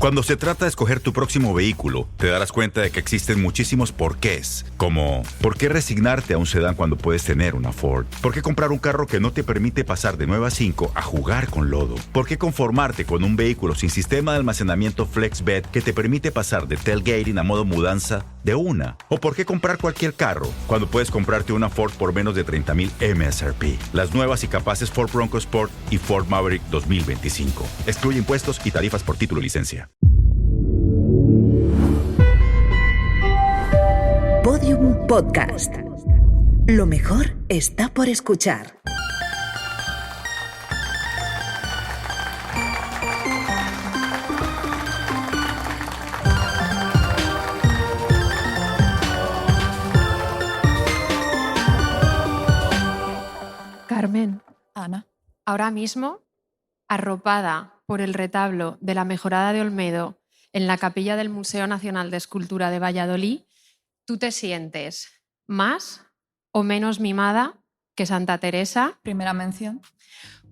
Cuando se trata de escoger tu próximo vehículo, te darás cuenta de que existen muchísimos porqués, como ¿por qué resignarte a un sedán cuando puedes tener una Ford? ¿Por qué comprar un carro que no te permite pasar de 9 a 5 a jugar con lodo? ¿Por qué conformarte con un vehículo sin sistema de almacenamiento FlexBed que te permite pasar de tailgating a modo mudanza de una? ¿O por qué comprar cualquier carro cuando puedes comprarte una Ford por menos de $30,000 MSRP? Las nuevas y capaces Ford Bronco Sport y Ford Maverick 2025. Excluye impuestos y tarifas por título y licencia. Podium Podcast. Lo mejor está por escuchar. Carmen, Ana. ahora mismo, arropada por el retablo de la Mejorada de Olmedo en la capilla del Museo Nacional de Escultura de Valladolid, ¿tú te sientes más o menos mimada que Santa Teresa? Primera mención.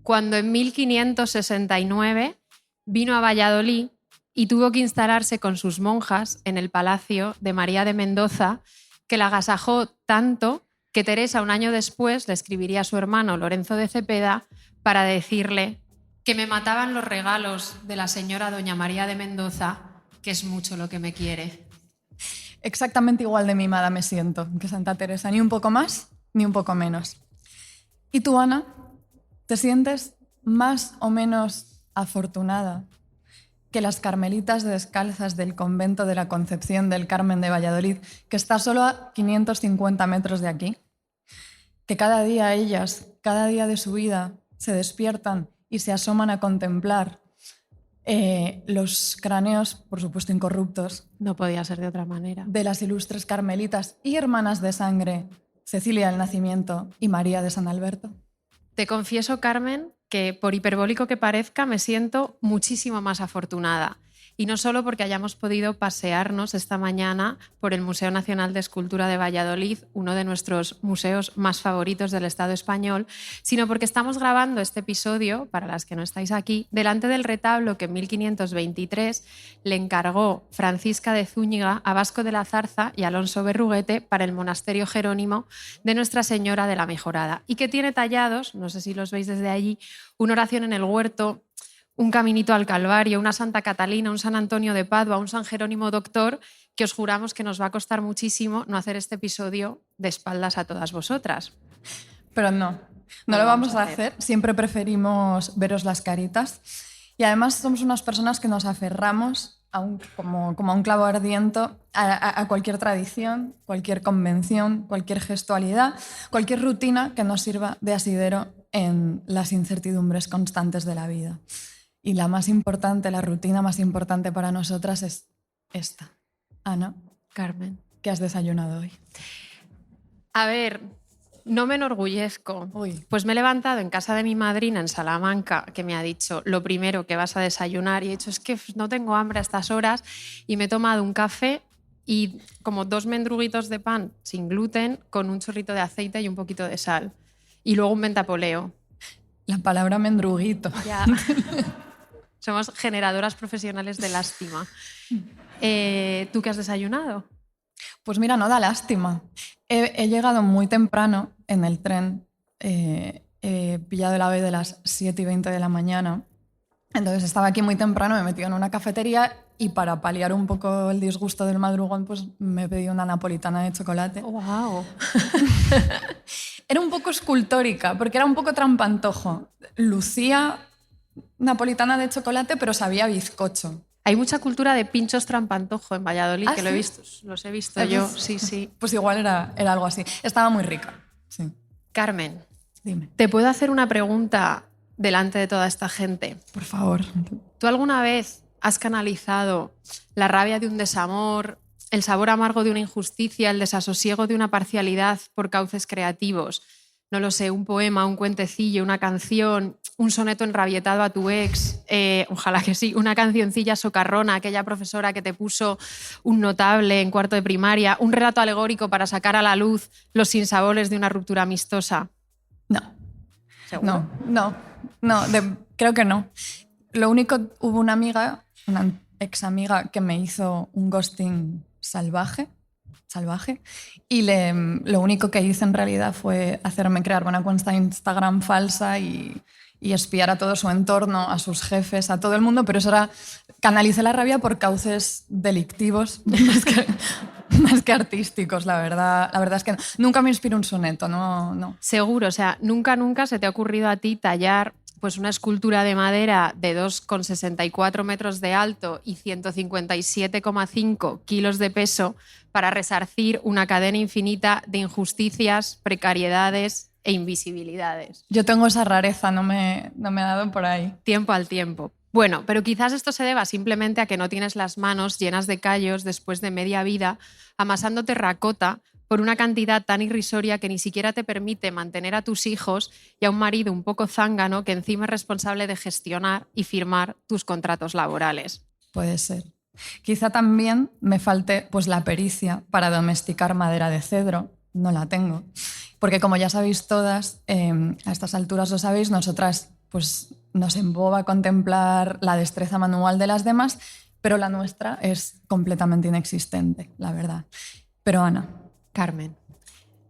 Cuando en 1569 vino a Valladolid y tuvo que instalarse con sus monjas en el palacio de María de Mendoza, que la agasajó tanto que Teresa un año después le escribiría a su hermano Lorenzo de Cepeda para decirle que me mataban los regalos de la señora doña María de Mendoza, que es mucho lo que me quiere. Exactamente igual de mimada me siento que Santa Teresa, ni un poco más ni un poco menos. ¿Y tú, Ana? ¿Te sientes más o menos afortunada que las carmelitas descalzas del convento de la Concepción del Carmen de Valladolid, que está solo a 550 metros de aquí? Que cada día ellas, cada día de su vida, se despiertan y se asoman a contemplar los cráneos, por supuesto incorruptos, No podía ser de otra manera. de las ilustres carmelitas y hermanas de sangre Cecilia del Nacimiento y María de San Alberto. Te confieso, Carmen, que por hiperbólico que parezca, me siento muchísimo más afortunada. Y no solo porque hayamos podido pasearnos esta mañana por el Museo Nacional de Escultura de Valladolid, uno de nuestros museos más favoritos del Estado español, sino porque estamos grabando este episodio, para las que no estáis aquí, delante del retablo que en 1523 le encargó Francisca de Zúñiga a Vasco de la Zarza y Alonso Berruguete para el monasterio jerónimo de Nuestra Señora de la Mejorada, y que tiene tallados, no sé si los veis desde allí, una oración en el huerto, un caminito al Calvario, una Santa Catalina, un San Antonio de Padua, un San Jerónimo Doctor, que os juramos que nos va a costar muchísimo no hacer este episodio de espaldas a todas vosotras. Pero no lo vamos a hacer. Siempre preferimos veros las caritas. Y además somos unas personas que nos aferramos como a un clavo ardiente a cualquier tradición, cualquier convención, cualquier gestualidad, cualquier rutina que nos sirva de asidero en las incertidumbres constantes de la vida. Y la más importante, la rutina más importante para nosotras es esta. Ana, Carmen. ¿qué has desayunado hoy? A ver, no me enorgullezco. Uy. Pues me he levantado en casa de mi madrina en Salamanca, que me ha dicho lo primero que vas a desayunar, y he dicho es que no tengo hambre a estas horas, y me he tomado un café y como 2 mendruguitos de pan sin gluten con un chorrito de aceite y un poquito de sal. Y luego un mentapoleo. La palabra mendruguito. Ya. Somos generadoras profesionales de lástima. ¿Tú qué has desayunado? Pues mira, no da lástima. He llegado muy temprano en el tren. He pillado el AVE de las 7:20 de la mañana. Entonces estaba aquí muy temprano, me he metido en una cafetería y para paliar un poco el disgusto del madrugón, pues me he pedido una napolitana de chocolate. ¡Wow! Era un poco escultórica, porque era un poco trampantojo. Lucía napolitana de chocolate, pero sabía bizcocho. Hay mucha cultura de pinchos trampantojo en Valladolid, ¿Ah, que sí? los he visto yo. Sí, sí. Pues igual era algo así. Estaba muy rica. Sí. Carmen, Dime. ¿te puedo hacer una pregunta delante de toda esta gente? Por favor. ¿Tú alguna vez has canalizado la rabia de un desamor, el sabor amargo de una injusticia, el desasosiego de una parcialidad por cauces creativos? No lo sé, un poema, un cuentecillo, una canción, un soneto enrabietado a tu ex, ojalá que sí, una cancioncilla socarrona, aquella profesora que te puso un notable en cuarto de primaria, un relato alegórico para sacar a la luz los sinsabores de una ruptura amistosa. No. ¿Seguro? No, creo que no. Lo único, hubo una amiga, una ex amiga que me hizo un ghosting salvaje, y lo único que hice en realidad fue hacerme crear una cuenta de Instagram falsa y espiar a todo su entorno, a sus jefes, a todo el mundo, pero eso era... Canalicé la rabia por cauces delictivos más que artísticos, la verdad. La verdad es que nunca me inspiró un soneto, no. Seguro, o sea, nunca se te ha ocurrido a ti tallar pues una escultura de madera de 2,64 metros de alto y 157,5 kilos de peso para resarcir una cadena infinita de injusticias, precariedades e invisibilidades. Yo tengo esa rareza, no me ha dado por ahí. Tiempo al tiempo. Bueno, pero quizás esto se deba simplemente a que no tienes las manos llenas de callos después de media vida amasando terracota por una cantidad tan irrisoria que ni siquiera te permite mantener a tus hijos y a un marido un poco zángano que encima es responsable de gestionar y firmar tus contratos laborales. Puede ser. Quizá también me falte pues, la pericia para domesticar madera de cedro. No la tengo. Porque como ya sabéis todas, a estas alturas lo sabéis, nosotras pues, nos emboba contemplar la destreza manual de las demás, pero la nuestra es completamente inexistente, la verdad. Pero Ana... Carmen.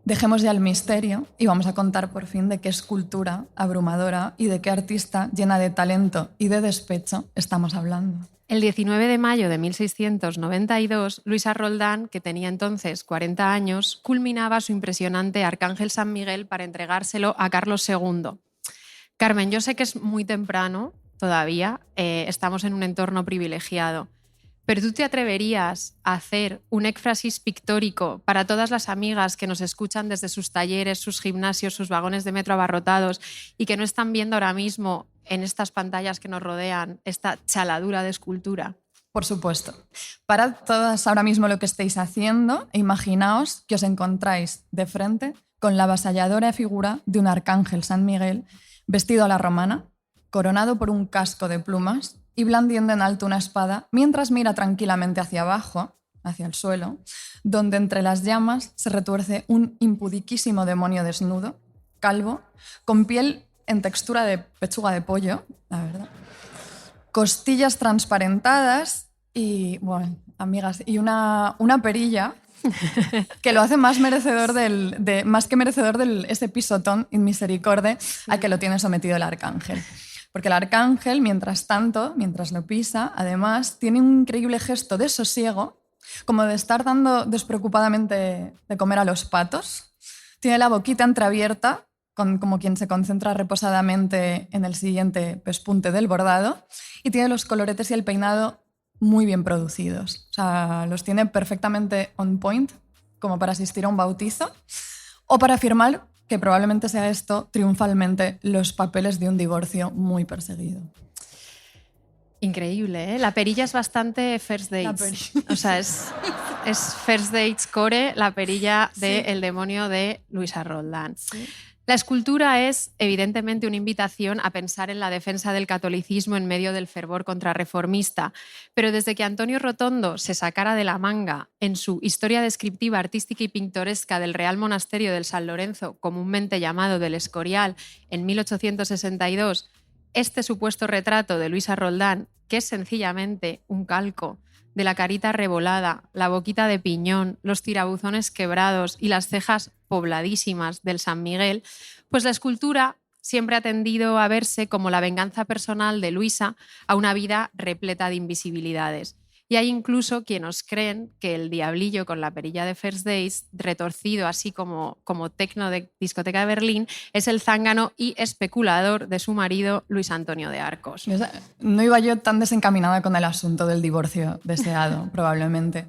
Dejemos ya el misterio y vamos a contar por fin de qué escultura abrumadora y de qué artista llena de talento y de despecho estamos hablando. El 19 de mayo de 1692, Luisa Roldán, que tenía entonces 40 años, culminaba su impresionante Arcángel San Miguel para entregárselo a Carlos II. Carmen, yo sé que es muy temprano todavía, estamos en un entorno privilegiado, pero ¿tú te atreverías a hacer un éfrasis pictórico para todas las amigas que nos escuchan desde sus talleres, sus gimnasios, sus vagones de metro abarrotados y que no están viendo ahora mismo en estas pantallas que nos rodean esta chaladura de escultura? Por supuesto. Parad todas ahora mismo lo que estéis haciendo e imaginaos que os encontráis de frente con la avasalladora figura de un arcángel San Miguel vestido a la romana, coronado por un casco de plumas y blandiendo en alto una espada, mientras mira tranquilamente hacia abajo, hacia el suelo, donde entre las llamas se retuerce un impudiquísimo demonio desnudo, calvo, con piel en textura de pechuga de pollo, la verdad, costillas transparentadas y, bueno, amigas, y una perilla que lo hace más merecedor más que merecedor de ese pisotón in misericorde a que lo tiene sometido el arcángel. Porque el arcángel, mientras tanto, mientras lo pisa, además, tiene un increíble gesto de sosiego, como de estar dando despreocupadamente de comer a los patos. Tiene la boquita entreabierta, como quien se concentra reposadamente en el siguiente pespunte del bordado, y tiene los coloretes y el peinado muy bien producidos. O sea, los tiene perfectamente on point, como para asistir a un bautizo, o para firmar, que probablemente sea esto, triunfalmente, los papeles de un divorcio muy perseguido. Increíble, ¿eh? La perilla es bastante First Dates. O sea, es First Dates core, la perilla de El demonio de Luisa Roldán. Sí. La escultura es, evidentemente, una invitación a pensar en la defensa del catolicismo en medio del fervor contrarreformista, pero desde que Antonio Rotondo se sacara de la manga en su historia descriptiva, artística y pintoresca del Real Monasterio del San Lorenzo, comúnmente llamado del Escorial, en 1862, este supuesto retrato de Luisa Roldán, que es sencillamente un calco de la carita revolada, la boquita de piñón, los tirabuzones quebrados y las cejas pobladísimas del San Miguel, pues la escultura siempre ha tendido a verse como la venganza personal de Luisa a una vida repleta de invisibilidades. Y hay incluso quienes creen que el diablillo con la perilla de First Days, retorcido así como tecno de discoteca de Berlín, es el zángano y especulador de su marido Luis Antonio de Arcos. No iba yo tan desencaminada con el asunto del divorcio deseado, probablemente.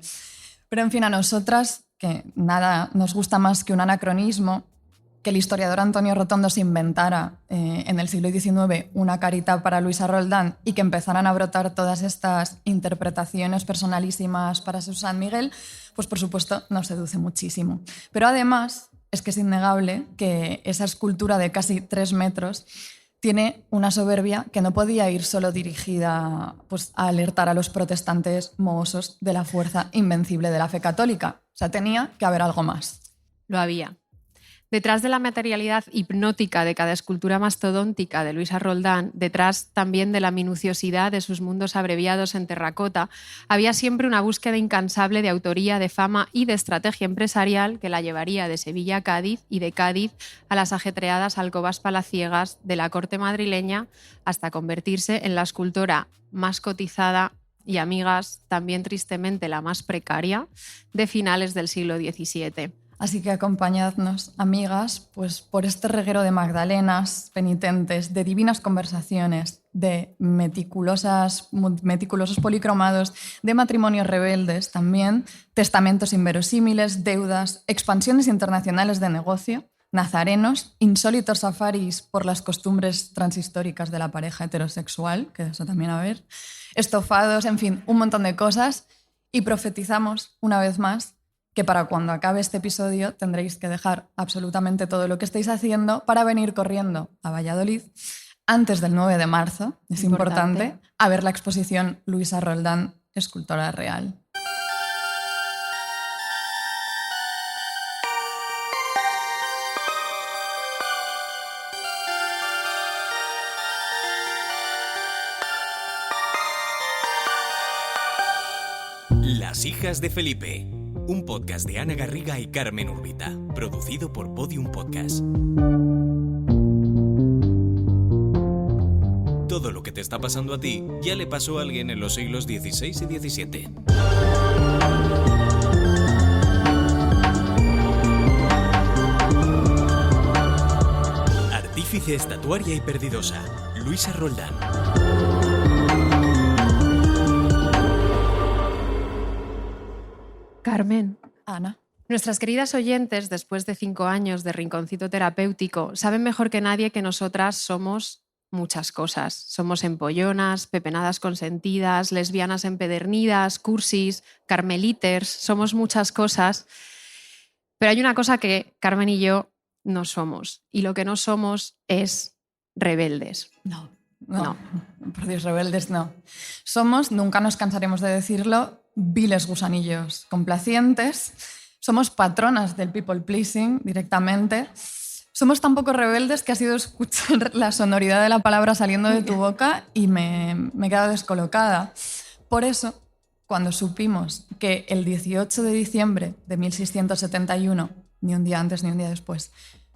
Pero en fin, a nosotras, que nada nos gusta más que un anacronismo, que el historiador Antonio Rotondo se inventara en el siglo XIX una carita para Luisa Roldán y que empezaran a brotar todas estas interpretaciones personalísimas para su San Miguel, pues por supuesto nos seduce muchísimo. Pero además es que es innegable que esa escultura de casi 3 metros tiene una soberbia que no podía ir solo dirigida pues, a alertar a los protestantes mohosos de la fuerza invencible de la fe católica. O sea, tenía que haber algo más. Lo había. Detrás de la materialidad hipnótica de cada escultura mastodóntica de Luisa Roldán, detrás también de la minuciosidad de sus mundos abreviados en terracota, había siempre una búsqueda incansable de autoría, de fama y de estrategia empresarial que la llevaría de Sevilla a Cádiz y de Cádiz a las ajetreadas alcobas palaciegas de la corte madrileña hasta convertirse en la escultora más cotizada y, amigas, también tristemente la más precaria de finales del siglo XVII. Así que acompañadnos, amigas, pues por este reguero de magdalenas penitentes, de divinas conversaciones, de meticulosos policromados, de matrimonios rebeldes también, testamentos inverosímiles, deudas, expansiones internacionales de negocio, nazarenos, insólitos safaris por las costumbres transhistóricas de la pareja heterosexual, que eso también a ver, estofados, en fin, un montón de cosas, y profetizamos una vez más que para cuando acabe este episodio tendréis que dejar absolutamente todo lo que estáis haciendo para venir corriendo a Valladolid antes del 9 de marzo, es importante, a ver la exposición Luisa Roldán, escultora real. Las hijas de Felipe. Un podcast de Ana Garriga y Carmen Urbita, producido por Podium Podcast. Todo lo que te está pasando a ti ya le pasó a alguien en los siglos XVI y XVII. Artífice, estatuaria y perdidosa, Luisa Roldán. Carmen. Ana. Nuestras queridas oyentes, después de 5 años de rinconcito terapéutico, saben mejor que nadie que nosotras somos muchas cosas. Somos empollonas, pepenadas consentidas, lesbianas empedernidas, cursis, carmeliters, somos muchas cosas. Pero hay una cosa que Carmen y yo no somos, y lo que no somos es rebeldes. No. Por Dios, rebeldes no. Somos, nunca nos cansaremos de decirlo, viles gusanillos complacientes. Somos patronas del people pleasing directamente. Somos tan poco rebeldes que ha sido escuchar la sonoridad de la palabra saliendo de tu boca y me he quedado descolocada. Por eso, cuando supimos que el 18 de diciembre de 1671, ni un día antes ni un día después,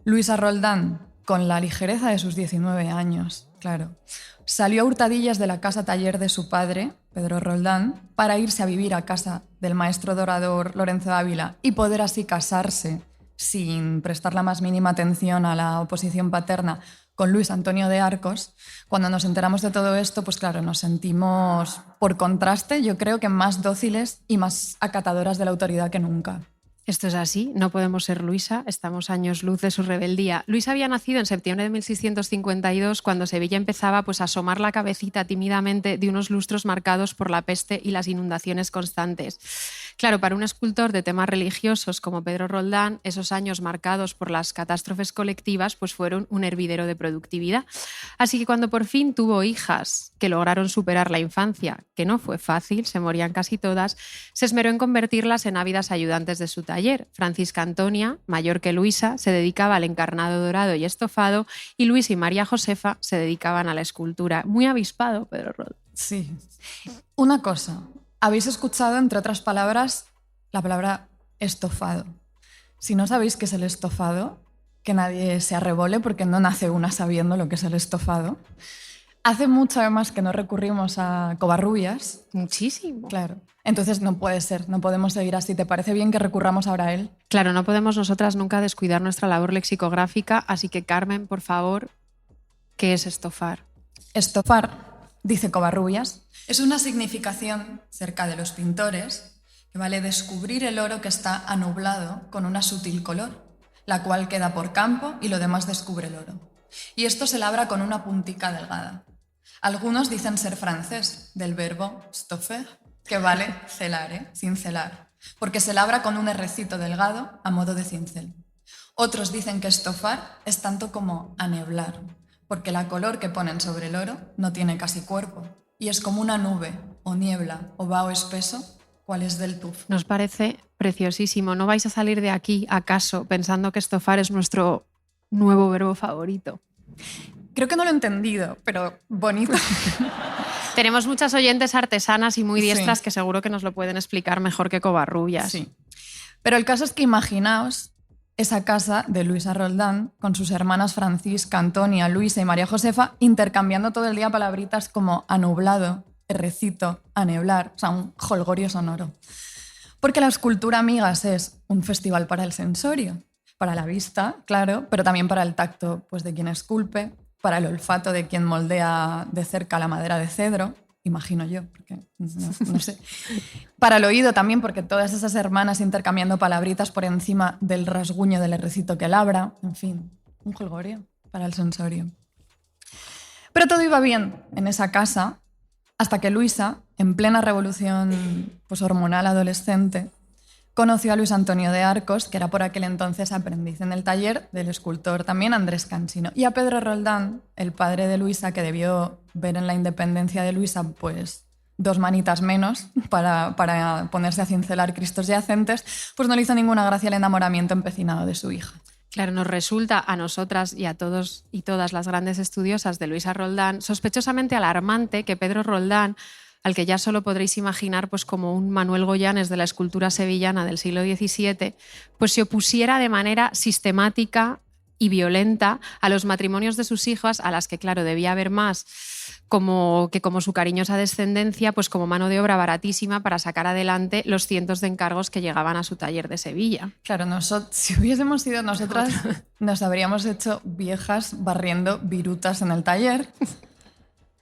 Luisa Roldán, con la ligereza de sus 19 años, claro, salió a hurtadillas de la casa taller de su padre, Pedro Roldán, para irse a vivir a casa del maestro dorador Lorenzo Ávila y poder así casarse sin prestar la más mínima atención a la oposición paterna con Luis Antonio de Arcos. Cuando nos enteramos de todo esto, pues claro, nos sentimos, por contraste, yo creo que más dóciles y más acatadoras de la autoridad que nunca. Esto es así, no podemos ser Luisa, estamos años luz de su rebeldía. Luisa había nacido en septiembre de 1652, cuando Sevilla empezaba pues, a asomar la cabecita tímidamente de unos lustros marcados por la peste y las inundaciones constantes. Claro, para un escultor de temas religiosos como Pedro Roldán, esos años marcados por las catástrofes colectivas pues fueron un hervidero de productividad. Así que cuando por fin tuvo hijas que lograron superar la infancia, que no fue fácil, se morían casi todas, se esmeró en convertirlas en ávidas ayudantes de su taller. Francisca Antonia, mayor que Luisa, se dedicaba al encarnado dorado y estofado, y Luis y María Josefa se dedicaban a la escultura. Muy avispado, Pedro Roldán. Sí. Una cosa. Habéis escuchado, entre otras palabras, la palabra estofado. Si no sabéis qué es el estofado, que nadie se arrebole porque no nace una sabiendo lo que es el estofado. Hace mucho además que no recurrimos a Covarrubias. Muchísimo. Claro. Entonces no puede ser, no podemos seguir así. ¿Te parece bien que recurramos ahora a él? Claro, no podemos nosotras nunca descuidar nuestra labor lexicográfica, así que Carmen, por favor, ¿qué es estofar? Estofar, dice Covarrubias, es una significación cerca de los pintores que vale descubrir el oro que está anublado con una sutil color, la cual queda por campo y lo demás descubre el oro. Y esto se labra con una puntica delgada. Algunos dicen ser francés, del verbo stoffer, que vale celar, cincelar, porque se labra con un errecito delgado a modo de cincel. Otros dicen que estofar es tanto como aneblar, porque la color que ponen sobre el oro no tiene casi cuerpo, y es como una nube, o niebla, o vaho espeso, cuál es del tufo. Nos parece preciosísimo. ¿No vais a salir de aquí, acaso, pensando que estofar es nuestro nuevo verbo favorito? Creo que no lo he entendido, pero bonito. Tenemos muchas oyentes artesanas y muy diestras Sí. que seguro que nos lo pueden explicar mejor que Covarrubias. Sí. Pero el caso es que imaginaos esa casa de Luisa Roldán con sus hermanas Francisca, Antonia, Luisa y María Josefa intercambiando todo el día palabritas como anublado, recito, aneblar, o sea, un jolgorio sonoro. Porque la escultura, amigas, es un festival para el sensorio, para la vista, claro, pero también para el tacto pues, de quien esculpe, para el olfato de quien moldea de cerca la madera de cedro, imagino yo, porque no sé. Para el oído también, porque todas esas hermanas intercambiando palabritas por encima del rasguño del recito que labra, en fin, un jolgorio para el sensorio. Pero todo iba bien en esa casa hasta que Luisa, en plena revolución pues, hormonal adolescente, conoció a Luis Antonio de Arcos, que era por aquel entonces aprendiz en el taller del escultor también Andrés Cansino, y a Pedro Roldán, el padre de Luisa, que debió ver en la independencia de Luisa pues 2 manitas menos para ponerse a cincelar cristos yacentes, pues no le hizo ninguna gracia el enamoramiento empecinado de su hija. Claro, nos resulta a nosotras y a todos y todas las grandes estudiosas de Luisa Roldán sospechosamente alarmante que Pedro Roldán, al que ya solo podréis imaginar pues, como un Manuel Goyanes de la escultura sevillana del siglo XVII, pues se opusiera de manera sistemática y violenta a los matrimonios de sus hijas, a las que, claro, debía haber más como su cariñosa descendencia, pues como mano de obra baratísima para sacar adelante los cientos de encargos que llegaban a su taller de Sevilla. Claro, si hubiésemos sido nosotras, nos habríamos hecho viejas barriendo virutas en el taller.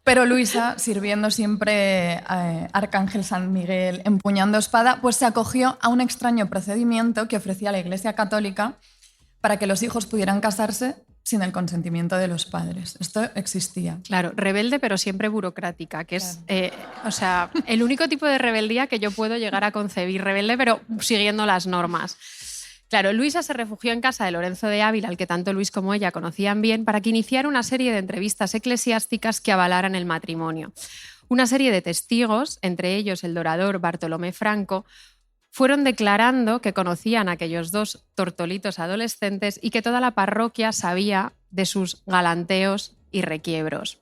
Pero Luisa, sirviendo siempre a Arcángel San Miguel, empuñando espada, pues se acogió a un extraño procedimiento que ofrecía la Iglesia Católica para que los hijos pudieran casarse sin el consentimiento de los padres. Esto existía. Claro, rebelde pero siempre burocrática, que es el único tipo de rebeldía que yo puedo llegar a concebir. Rebelde pero siguiendo las normas. Claro, Luisa se refugió en casa de Lorenzo de Ávila, al que tanto Luis como ella conocían bien, para que iniciara una serie de entrevistas eclesiásticas que avalaran el matrimonio. Una serie de testigos, entre ellos el dorador Bartolomé Franco, fueron declarando que conocían a aquellos 2 tortolitos adolescentes y que toda la parroquia sabía de sus galanteos y requiebros.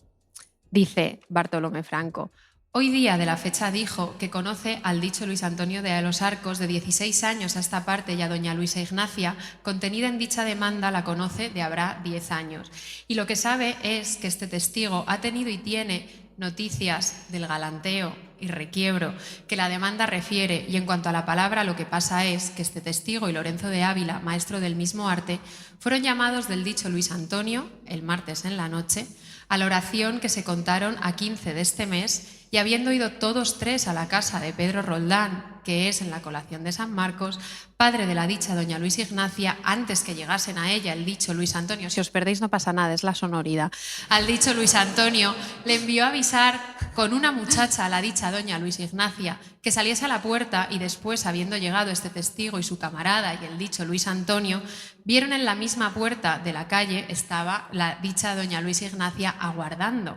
Dice Bartolomé Franco: hoy día de la fecha dijo que conoce al dicho Luis Antonio de los Arcos de 16 años a esta parte y a doña Luisa Ignacia, contenida en dicha demanda, la conoce de habrá 10 años. Y lo que sabe es que este testigo ha tenido y tiene noticias del galanteo y requiebro que la demanda refiere, y en cuanto a la palabra, lo que pasa es que este testigo y Lorenzo de Ávila, maestro del mismo arte, fueron llamados del dicho Luis Antonio, el martes en la noche, a la oración que se contaron a 15 de este mes, y habiendo ido todos 3 a la casa de Pedro Roldán, que es en la colación de San Marcos, padre de la dicha doña Luisa Ignacia, antes que llegasen a ella el dicho Luis Antonio, si os perdéis no pasa nada, es la sonoridad, al dicho Luis Antonio, le envió a avisar con una muchacha a la dicha doña Luisa Ignacia que saliese a la puerta, y después, habiendo llegado este testigo y su camarada y el dicho Luis Antonio, vieron en la misma puerta de la calle estaba la dicha doña Luisa Ignacia aguardando,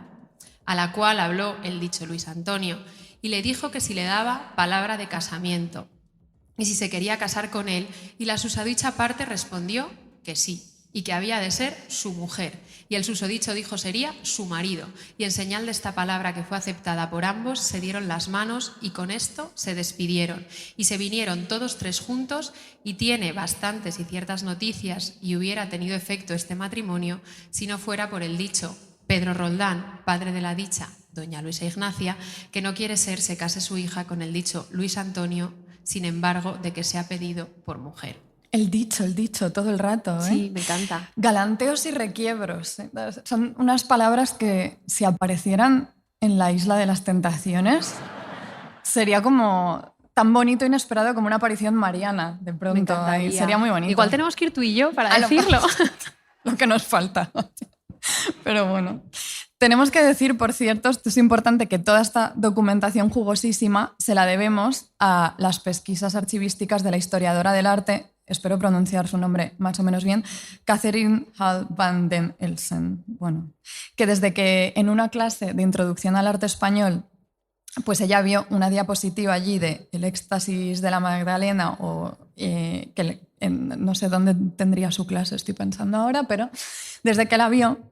a la cual habló el dicho Luis Antonio y le dijo que si le daba palabra de casamiento y si se quería casar con él, y la susodicha parte respondió que sí, y que había de ser su mujer, y el susodicho dijo sería su marido, y en señal de esta palabra que fue aceptada por ambos, se dieron las manos y con esto se despidieron, y se vinieron todos 3 juntos, y tiene bastantes y ciertas noticias, y hubiera tenido efecto este matrimonio si no fuera por el dicho Pedro Roldán, padre de la dicha doña Luisa Ignacia, que no quiere se case su hija con el dicho Luis Antonio, sin embargo, de que se ha pedido por mujer. El dicho, todo el rato, ¿eh? Sí, me encanta. Galanteos y requiebros. Son unas palabras que, si aparecieran en la Isla de las Tentaciones, sería como tan bonito e inesperado como una aparición mariana, de pronto. Ahí sería muy bonito. Igual tenemos que ir tú y yo para decirlo. Lo que nos falta. Pero bueno. Tenemos que decir, por cierto, esto es importante, que toda esta documentación jugosísima se la debemos a las pesquisas archivísticas de la historiadora del arte, espero pronunciar su nombre más o menos bien, Catherine Hall van den Elsen. Bueno, que desde que en una clase de introducción al arte español pues ella vio una diapositiva allí de El éxtasis de la Magdalena, no sé dónde tendría su clase, estoy pensando ahora, pero desde que la vio,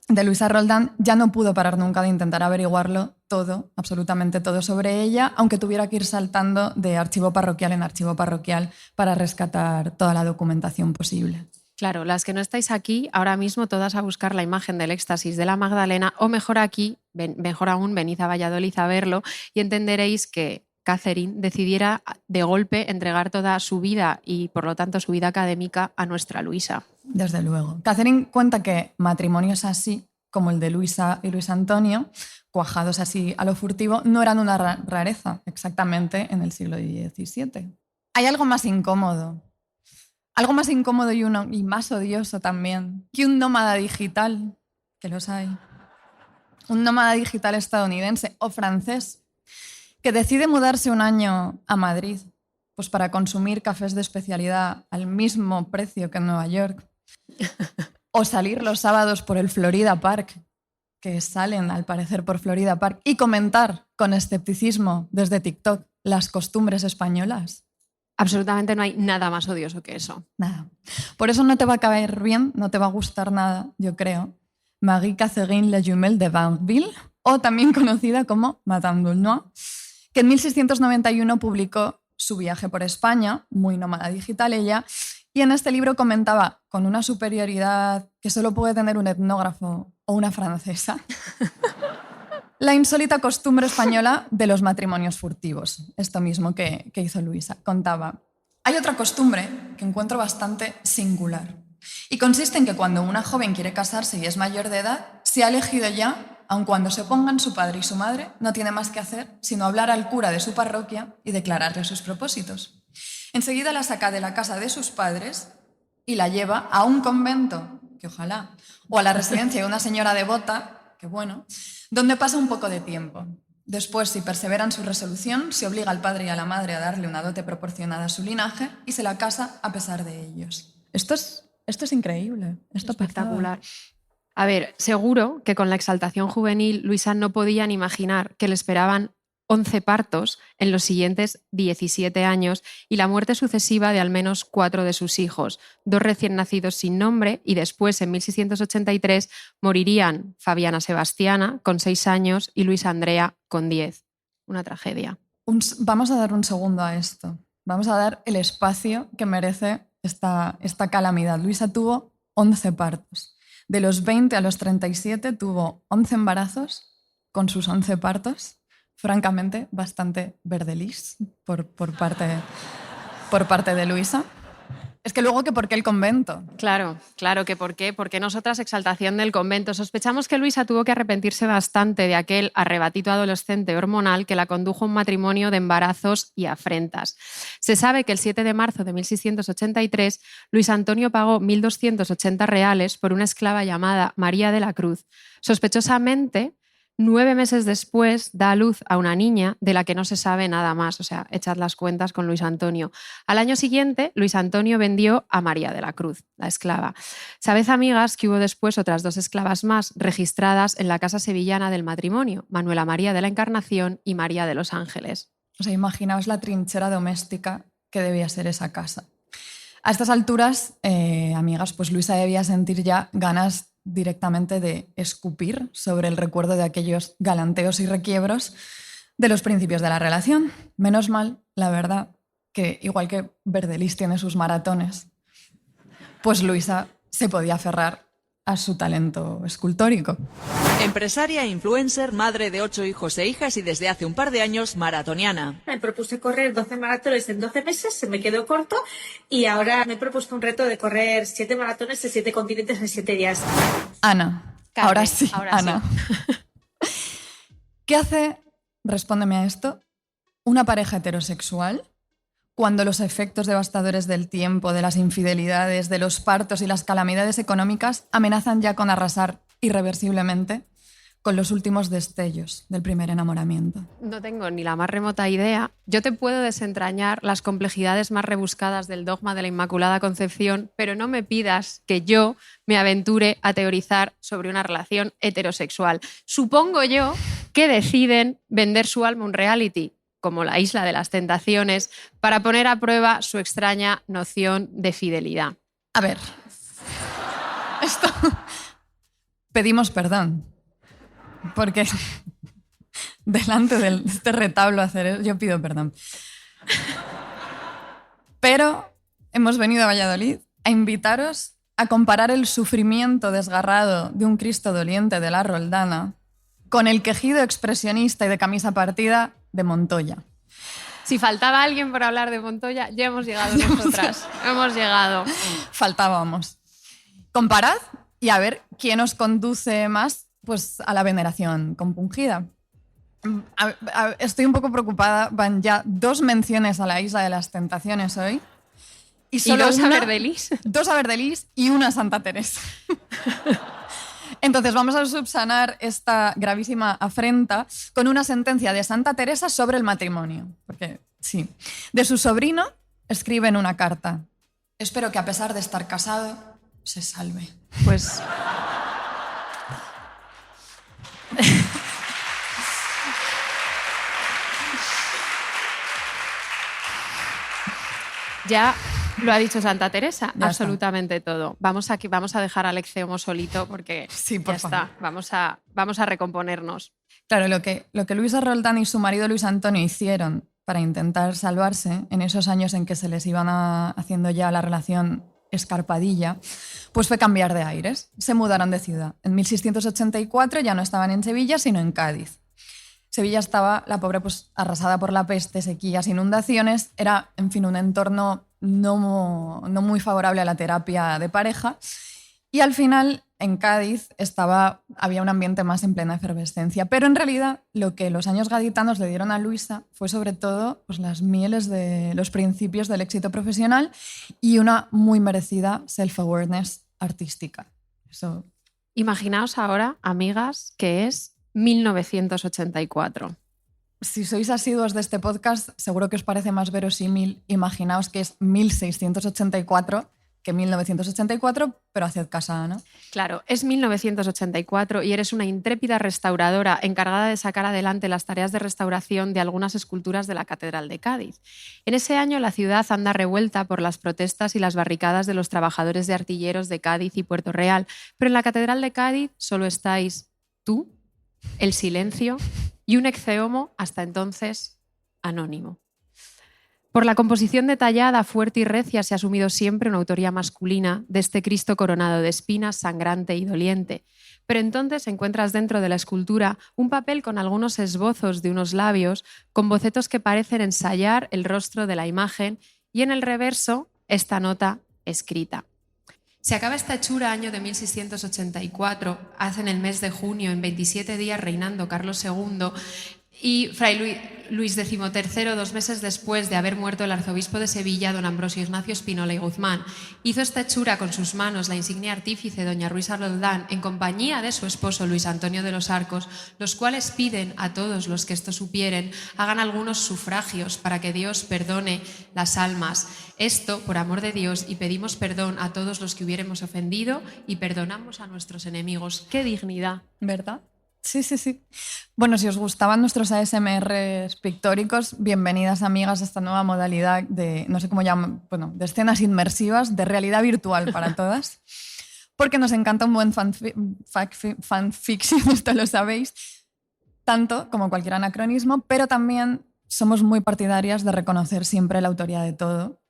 de Luisa Roldán, ya no pudo parar nunca de intentar averiguarlo todo, absolutamente todo sobre ella, aunque tuviera que ir saltando de archivo parroquial en archivo parroquial para rescatar toda la documentación posible. Claro, las que no estáis aquí, ahora mismo todas a buscar la imagen del éxtasis de la Magdalena, o mejor aún, venid a Valladolid a verlo y entenderéis que Catherine decidiera de golpe entregar toda su vida y, por lo tanto, su vida académica a nuestra Luisa. Desde luego. Catherine cuenta que matrimonios así, como el de Luisa y Luis Antonio, cuajados así a lo furtivo, no eran una rareza exactamente en el siglo XVII. Hay algo más incómodo. Algo más incómodo y más odioso también, que un nómada digital, que los hay. Un nómada digital estadounidense o francés que decide mudarse un año a Madrid, pues para consumir cafés de especialidad al mismo precio que en Nueva York. O salir los sábados por el Florida Park, que salen al parecer por Florida Park, y comentar con escepticismo desde TikTok las costumbres españolas. Absolutamente no hay nada más odioso que eso. Nada. Por eso no te va a caer bien, no te va a gustar nada, yo creo, Marie-Catherine La Jumelle de Banville, o también conocida como Madame d'Aulnoy, que en 1691 publicó su viaje por España, muy nómada digital ella, y en este libro comentaba con una superioridad que solo puede tener un etnógrafo o una francesa la insólita costumbre española de los matrimonios furtivos. Esto mismo que hizo Luisa. Contaba: hay otra costumbre que encuentro bastante singular y consiste en que cuando una joven quiere casarse y es mayor de edad, se ha elegido ya, aun cuando se pongan su padre y su madre, no tiene más que hacer sino hablar al cura de su parroquia y declararle sus propósitos. Enseguida la saca de la casa de sus padres y la lleva a un convento, que ojalá, o a la residencia de una señora devota, que bueno, donde pasa un poco de tiempo. Después, si persevera en su resolución, se obliga al padre y a la madre a darle una dote proporcionada a su linaje y se la casa a pesar de ellos. Esto es increíble. Esto espectacular. A ver, seguro que con la exaltación juvenil Luisa no podía ni imaginar que le esperaban 11 partos en los siguientes 17 años y la muerte sucesiva de al menos 4 de sus hijos, 2 recién nacidos sin nombre, y después, en 1683, morirían Fabiana Sebastiana, con 6 años, y Luisa Andrea, con 10. Una tragedia. Vamos a dar un segundo a esto. Vamos a dar el espacio que merece esta calamidad. Luisa tuvo 11 partos. De los 20 a los 37 tuvo 11 embarazos con sus 11 partos. Francamente, bastante verdelis por parte de Luisa. Es que luego, que ¿por qué el convento? Claro, que ¿por qué? Porque nosotras, exaltación del convento. Sospechamos que Luisa tuvo que arrepentirse bastante de aquel arrebatito adolescente hormonal que la condujo a un matrimonio de embarazos y afrentas. Se sabe que el 7 de marzo de 1683 Luis Antonio pagó 1.280 reales por una esclava llamada María de la Cruz. Sospechosamente, 9 meses después da a luz a una niña de la que no se sabe nada más, o sea, echad las cuentas con Luis Antonio. Al año siguiente, Luis Antonio vendió a María de la Cruz, la esclava. Sabed, amigas, que hubo después otras 2 esclavas más registradas en la casa sevillana del matrimonio, Manuela María de la Encarnación y María de los Ángeles. O sea, imaginaos la trinchera doméstica que debía ser esa casa. A estas alturas, amigas, pues Luisa debía sentir ya ganas directamente de escupir sobre el recuerdo de aquellos galanteos y requiebros de los principios de la relación. Menos mal, la verdad, que igual que Verdelis tiene sus maratones, pues Luisa se podía aferrar a su talento escultórico. Empresaria, influencer, madre de 8 hijos e hijas y desde hace un par de años maratoniana. Me propuse correr 12 maratones en 12 meses, se me quedó corto y ahora me he propuesto un reto de correr 7 maratones en 7 continentes en 7 días. Ana, Carmen, ahora sí, Ana. Sí. ¿Qué hace, respóndeme a esto, una pareja heterosexual cuando los efectos devastadores del tiempo, de las infidelidades, de los partos y las calamidades económicas amenazan ya con arrasar irreversiblemente con los últimos destellos del primer enamoramiento. No tengo ni la más remota idea. Yo te puedo desentrañar las complejidades más rebuscadas del dogma de la Inmaculada Concepción, pero no me pidas que yo me aventure a teorizar sobre una relación heterosexual. Supongo yo que deciden vender su alma a un reality, como La Isla de las Tentaciones, para poner a prueba su extraña noción de fidelidad. A ver, esto... Pedimos perdón, porque delante de este retablo hacer yo pido perdón. Pero hemos venido a Valladolid a invitaros a comparar el sufrimiento desgarrado de un Cristo doliente de la Roldana con el quejido expresionista y de camisa partida de Montoya. Si faltaba alguien por hablar de Montoya, ya hemos llegado nosotras. Hemos llegado. Faltábamos. Comparad y a ver quién os conduce más pues, a la veneración compungida. Estoy un poco preocupada. Van ya 2 menciones a la Isla de las Tentaciones hoy. Y solo 2 a Verdelis. 2 a Verdelis y 1 a Santa Teresa. Entonces vamos a subsanar esta gravísima afrenta con una sentencia de Santa Teresa sobre el matrimonio. Porque, sí, de su sobrino escribe en una carta: espero que a pesar de estar casado, se salve. Pues... ya lo ha dicho Santa Teresa, ya absolutamente está. Todo. Vamos a dejar a Alexeomo solito porque sí, por ya favor. Está. Vamos a recomponernos. Claro, lo que Luisa Roldán y su marido Luis Antonio hicieron para intentar salvarse en esos años en que se les iban haciendo ya la relación escarpadilla, pues fue cambiar de aires. Se mudaron de ciudad. En 1684 ya no estaban en Sevilla, sino en Cádiz. Sevilla estaba, la pobre, pues arrasada por la peste, sequías, inundaciones. Era, en fin, un entorno no muy favorable a la terapia de pareja. Y al final, en Cádiz, había un ambiente más en plena efervescencia. Pero en realidad, lo que los años gaditanos le dieron a Luisa fue sobre todo pues, las mieles de los principios del éxito profesional y una muy merecida self-awareness artística. Eso. Imaginaos ahora, amigas, que es 1984. Si sois asiduos de este podcast, seguro que os parece más verosímil. Imaginaos que es 1684 que 1984, pero haced casa, ¿no? Claro, es 1984 y eres una intrépida restauradora encargada de sacar adelante las tareas de restauración de algunas esculturas de la Catedral de Cádiz. En ese año la ciudad anda revuelta por las protestas y las barricadas de los trabajadores de artilleros de Cádiz y Puerto Real, pero en la Catedral de Cádiz solo estáis tú, el silencio y un Ecceomo hasta entonces anónimo. Por la composición detallada, fuerte y recia se ha asumido siempre una autoría masculina de este Cristo coronado de espinas, sangrante y doliente. Pero entonces encuentras dentro de la escultura un papel con algunos esbozos de unos labios, con bocetos que parecen ensayar el rostro de la imagen y en el reverso esta nota escrita. Se acaba esta hechura año de 1684, hace en el mes de junio, en 27 días reinando Carlos II, y Fray Luis XIII, 2 meses después de haber muerto el arzobispo de Sevilla, don Ambrosio Ignacio Spínola y Guzmán, hizo esta hechura con sus manos la insignia artífice doña Luisa Roldán en compañía de su esposo Luis Antonio de los Arcos, los cuales piden a todos los que esto supieren hagan algunos sufragios para que Dios perdone las almas. Esto por amor de Dios, y pedimos perdón a todos los que hubiéremos ofendido y perdonamos a nuestros enemigos. ¡Qué dignidad! ¿Verdad? Sí, sí, sí. Bueno, si os gustaban nuestros ASMRs pictóricos, bienvenidas, amigas, a esta nueva modalidad de, no sé cómo llaman, bueno, de escenas inmersivas, de realidad virtual para todas. Porque nos encanta un buen fanfiction, esto lo sabéis, tanto como cualquier anacronismo, pero también somos muy partidarias de reconocer siempre la autoría de todo,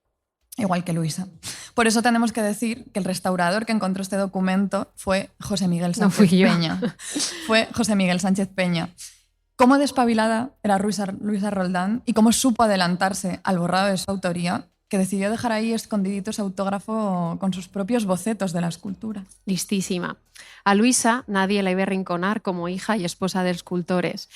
igual que Luisa. Por eso tenemos que decir que el restaurador que encontró este documento fue José Miguel Sánchez Peña. Fue José Miguel Sánchez Peña. Cómo despabilada era Luisa Roldán y cómo supo adelantarse al borrado de su autoría, que decidió dejar ahí escondidito ese autógrafo con sus propios bocetos de la escultura. Listísima. A Luisa nadie la iba a arrinconar como hija y esposa de escultores.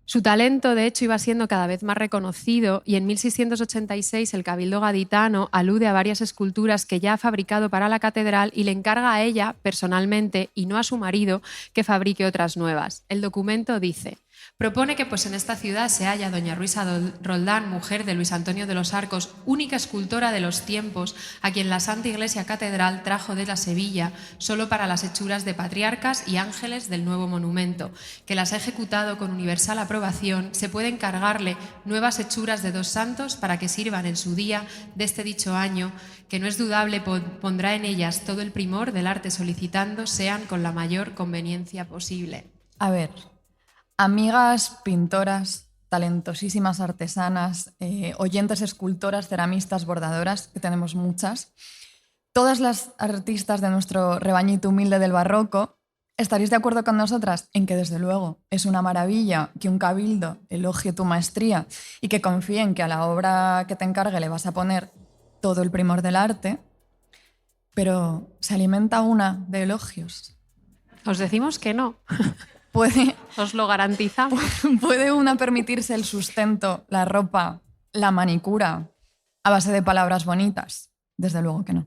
Su talento, de hecho, iba siendo cada vez más reconocido y en 1686 el Cabildo gaditano alude a varias esculturas que ya ha fabricado para la catedral y le encarga a ella, personalmente, y no a su marido, que fabrique otras nuevas. El documento dice: propone que pues en esta ciudad se halla doña Luisa Roldán, mujer de Luis Antonio de los Arcos, única escultora de los tiempos, a quien la Santa Iglesia Catedral trajo de la Sevilla solo para las hechuras de patriarcas y ángeles del nuevo monumento, que las ha ejecutado con universal aprobación. Se puede encargarle nuevas hechuras de 2 santos para que sirvan en su día de este dicho año, que no es dudable pondrá en ellas todo el primor del arte, solicitando sean con la mayor conveniencia posible. A ver, amigas pintoras, talentosísimas artesanas, oyentes escultoras, ceramistas, bordadoras, que tenemos muchas, todas las artistas de nuestro rebañito humilde del barroco, ¿estaréis de acuerdo con nosotras en que, desde luego, es una maravilla que un cabildo elogie tu maestría y que confíe en que a la obra que te encargue le vas a poner todo el primor del arte, pero se alimenta una de elogios? Os decimos que no. Os lo garantizamos. ¿Puede una permitirse el sustento, la ropa, la manicura a base de palabras bonitas? Desde luego que no.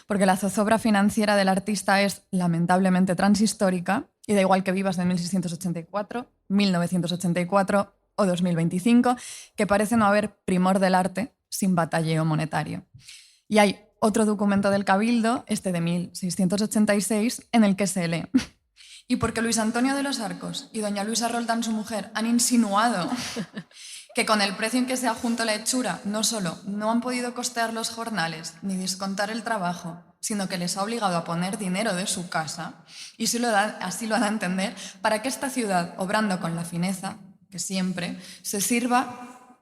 Porque la zozobra financiera del artista es lamentablemente transhistórica y da igual que vivas de 1684, 1984 o 2025, que parece no haber primor del arte sin batalleo monetario. Y hay otro documento del Cabildo, este de 1686, en el que se lee: y porque Luis Antonio de los Arcos y doña Luisa Roldán, su mujer, han insinuado que con el precio en que se ha junto la hechura no solo no han podido costear los jornales ni descontar el trabajo, sino que les ha obligado a poner dinero de su casa, y así lo da a entender, para que esta ciudad, obrando con la fineza que siempre, se sirva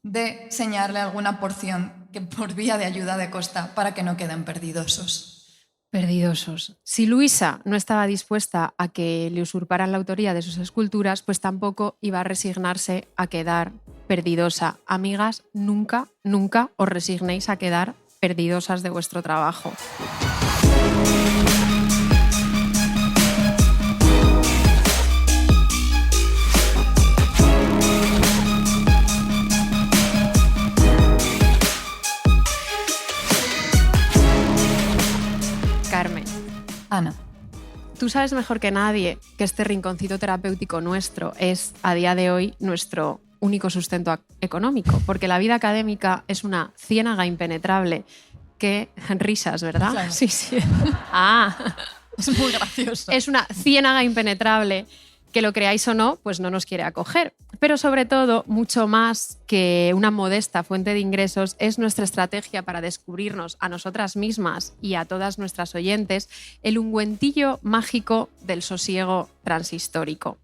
de señalarle alguna porción que por vía de ayuda de costa para que no queden perdidosos. Perdidosos. Si Luisa no estaba dispuesta a que le usurparan la autoría de sus esculturas, pues tampoco iba a resignarse a quedar perdidosa. Amigas, nunca, nunca os resignéis a quedar perdidosas de vuestro trabajo. Carmen. Ana. Tú sabes mejor que nadie que este rinconcito terapéutico nuestro es, a día de hoy, nuestro único sustento económico, porque la vida académica es una ciénaga impenetrable que... Risas, ¿verdad? Claro. Sí, sí. Es muy gracioso. Es una ciénaga impenetrable que, lo creáis o no, pues no nos quiere acoger. Pero sobre todo, mucho más que una modesta fuente de ingresos, es nuestra estrategia para descubrirnos a nosotras mismas y a todas nuestras oyentes el ungüentillo mágico del sosiego transhistórico.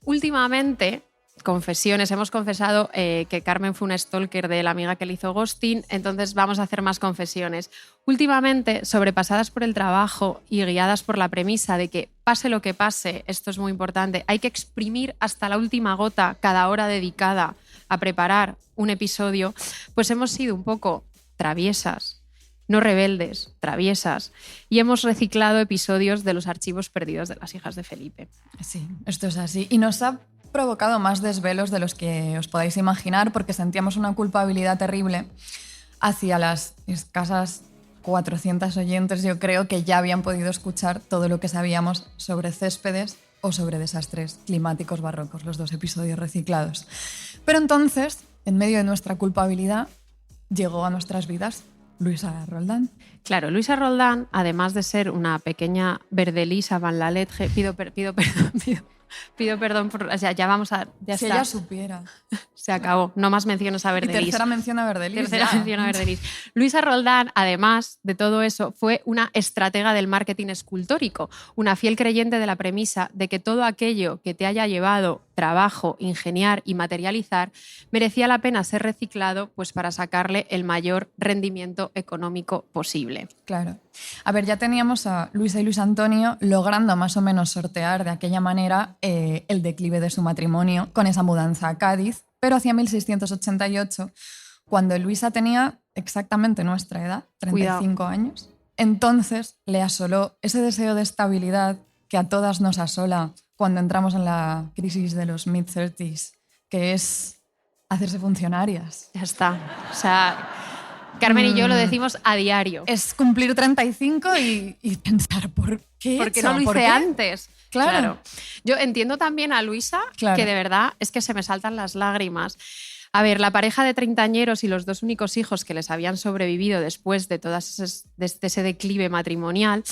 Últimamente, confesiones, hemos confesado que Carmen fue una stalker de la amiga que le hizo ghosting, entonces vamos a hacer más confesiones. Últimamente, sobrepasadas por el trabajo y guiadas por la premisa de que pase lo que pase, esto es muy importante, hay que exprimir hasta la última gota cada hora dedicada a preparar un episodio, pues hemos sido un poco traviesas, no rebeldes, traviesas, y hemos reciclado episodios de los archivos perdidos de las hijas de Felipe. Sí, esto es así. Y nos ha provocado más desvelos de los que os podáis imaginar, porque sentíamos una culpabilidad terrible hacia las escasas 400 oyentes, yo creo, que ya habían podido escuchar todo lo que sabíamos sobre Céspedes o sobre desastres climáticos barrocos, los 2 episodios reciclados. Pero entonces, en medio de nuestra culpabilidad, llegó a nuestras vidas Luisa Roldán. Claro, Luisa Roldán, además de ser una pequeña verdelisa van la lettre, pido perdón por... O sea, ya vamos a... Ya si está. ella supiera. Se acabó. No más menciones a Verdelis. Y tercera mención a Verdelis. Tercera mención a Verdelis. Luisa Roldán, además de todo eso, fue una estratega del marketing escultórico, una fiel creyente de la premisa de que todo aquello que te haya llevado trabajo, ingeniar y materializar merecía la pena ser reciclado, pues para sacarle el mayor rendimiento económico posible. Claro. A ver, ya teníamos a Luisa y Luis Antonio logrando más o menos sortear de aquella manera el declive de su matrimonio con esa mudanza a Cádiz, pero hacia 1688, cuando Luisa tenía exactamente nuestra edad, 35 años, entonces le asoló ese deseo de estabilidad que a todas nos asola cuando entramos en la crisis de los mid-30s, que es hacerse funcionarias. Ya está. O sea, Carmen y yo lo decimos a diario. Es cumplir 35 y pensar, ¿por qué? ¿Por qué no lo hice antes? Claro. Yo entiendo también a Luisa, que de verdad es que se me saltan las lágrimas. A ver, la pareja de treintañeros y los 2 únicos hijos que les habían sobrevivido después de ese declive matrimonial,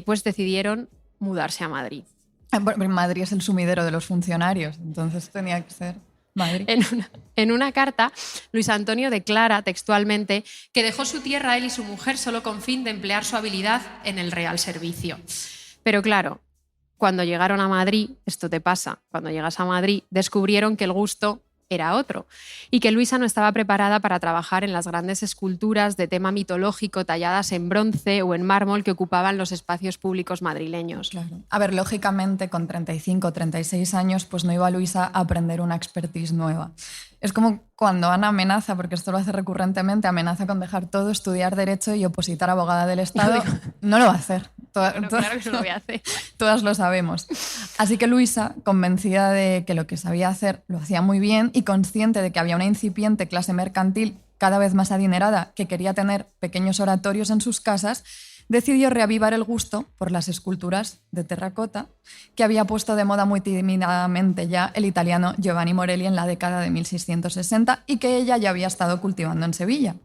pues decidieron mudarse a Madrid. Madrid es el sumidero de los funcionarios, entonces tenía que ser Madrid. En una carta, Luis Antonio declara textualmente que dejó su tierra él y su mujer solo con fin de emplear su habilidad en el real servicio. Pero claro, cuando llegaron a Madrid, esto te pasa, cuando llegas a Madrid, descubrieron que el gusto era otro y que Luisa no estaba preparada para trabajar en las grandes esculturas de tema mitológico talladas en bronce o en mármol que ocupaban los espacios públicos madrileños. Claro. A ver, lógicamente con 35 o 36 años pues no iba Luisa a aprender una expertise nueva. Es como cuando Ana amenaza, porque esto lo hace recurrentemente, amenaza con dejar todo, estudiar Derecho y opositar a abogada del Estado. No lo va a hacer. Claro que no lo voy a hacer. Todas lo sabemos. Así que Luisa, convencida de que lo que sabía hacer lo hacía muy bien y consciente de que había una incipiente clase mercantil cada vez más adinerada que quería tener pequeños oratorios en sus casas, decidió reavivar el gusto por las esculturas de terracota que había puesto de moda muy tímidamente ya el italiano Giovanni Morelli en la década de 1660 y que ella ya había estado cultivando en Sevilla.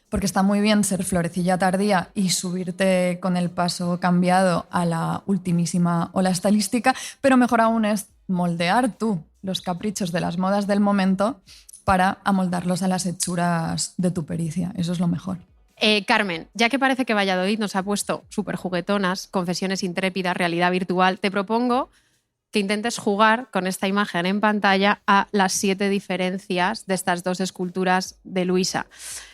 Porque está muy bien ser florecilla tardía y subirte con el paso cambiado a la ultimísima ola estilística, pero mejor aún es moldear tú los caprichos de las modas del momento para amoldarlos a las hechuras de tu pericia. Eso es lo mejor. Carmen, ya que parece que Valladolid nos ha puesto súper juguetonas, confesiones intrépidas, realidad virtual, te propongo que intentes jugar con esta imagen en pantalla a las 7 diferencias de estas 2 esculturas de Luisa.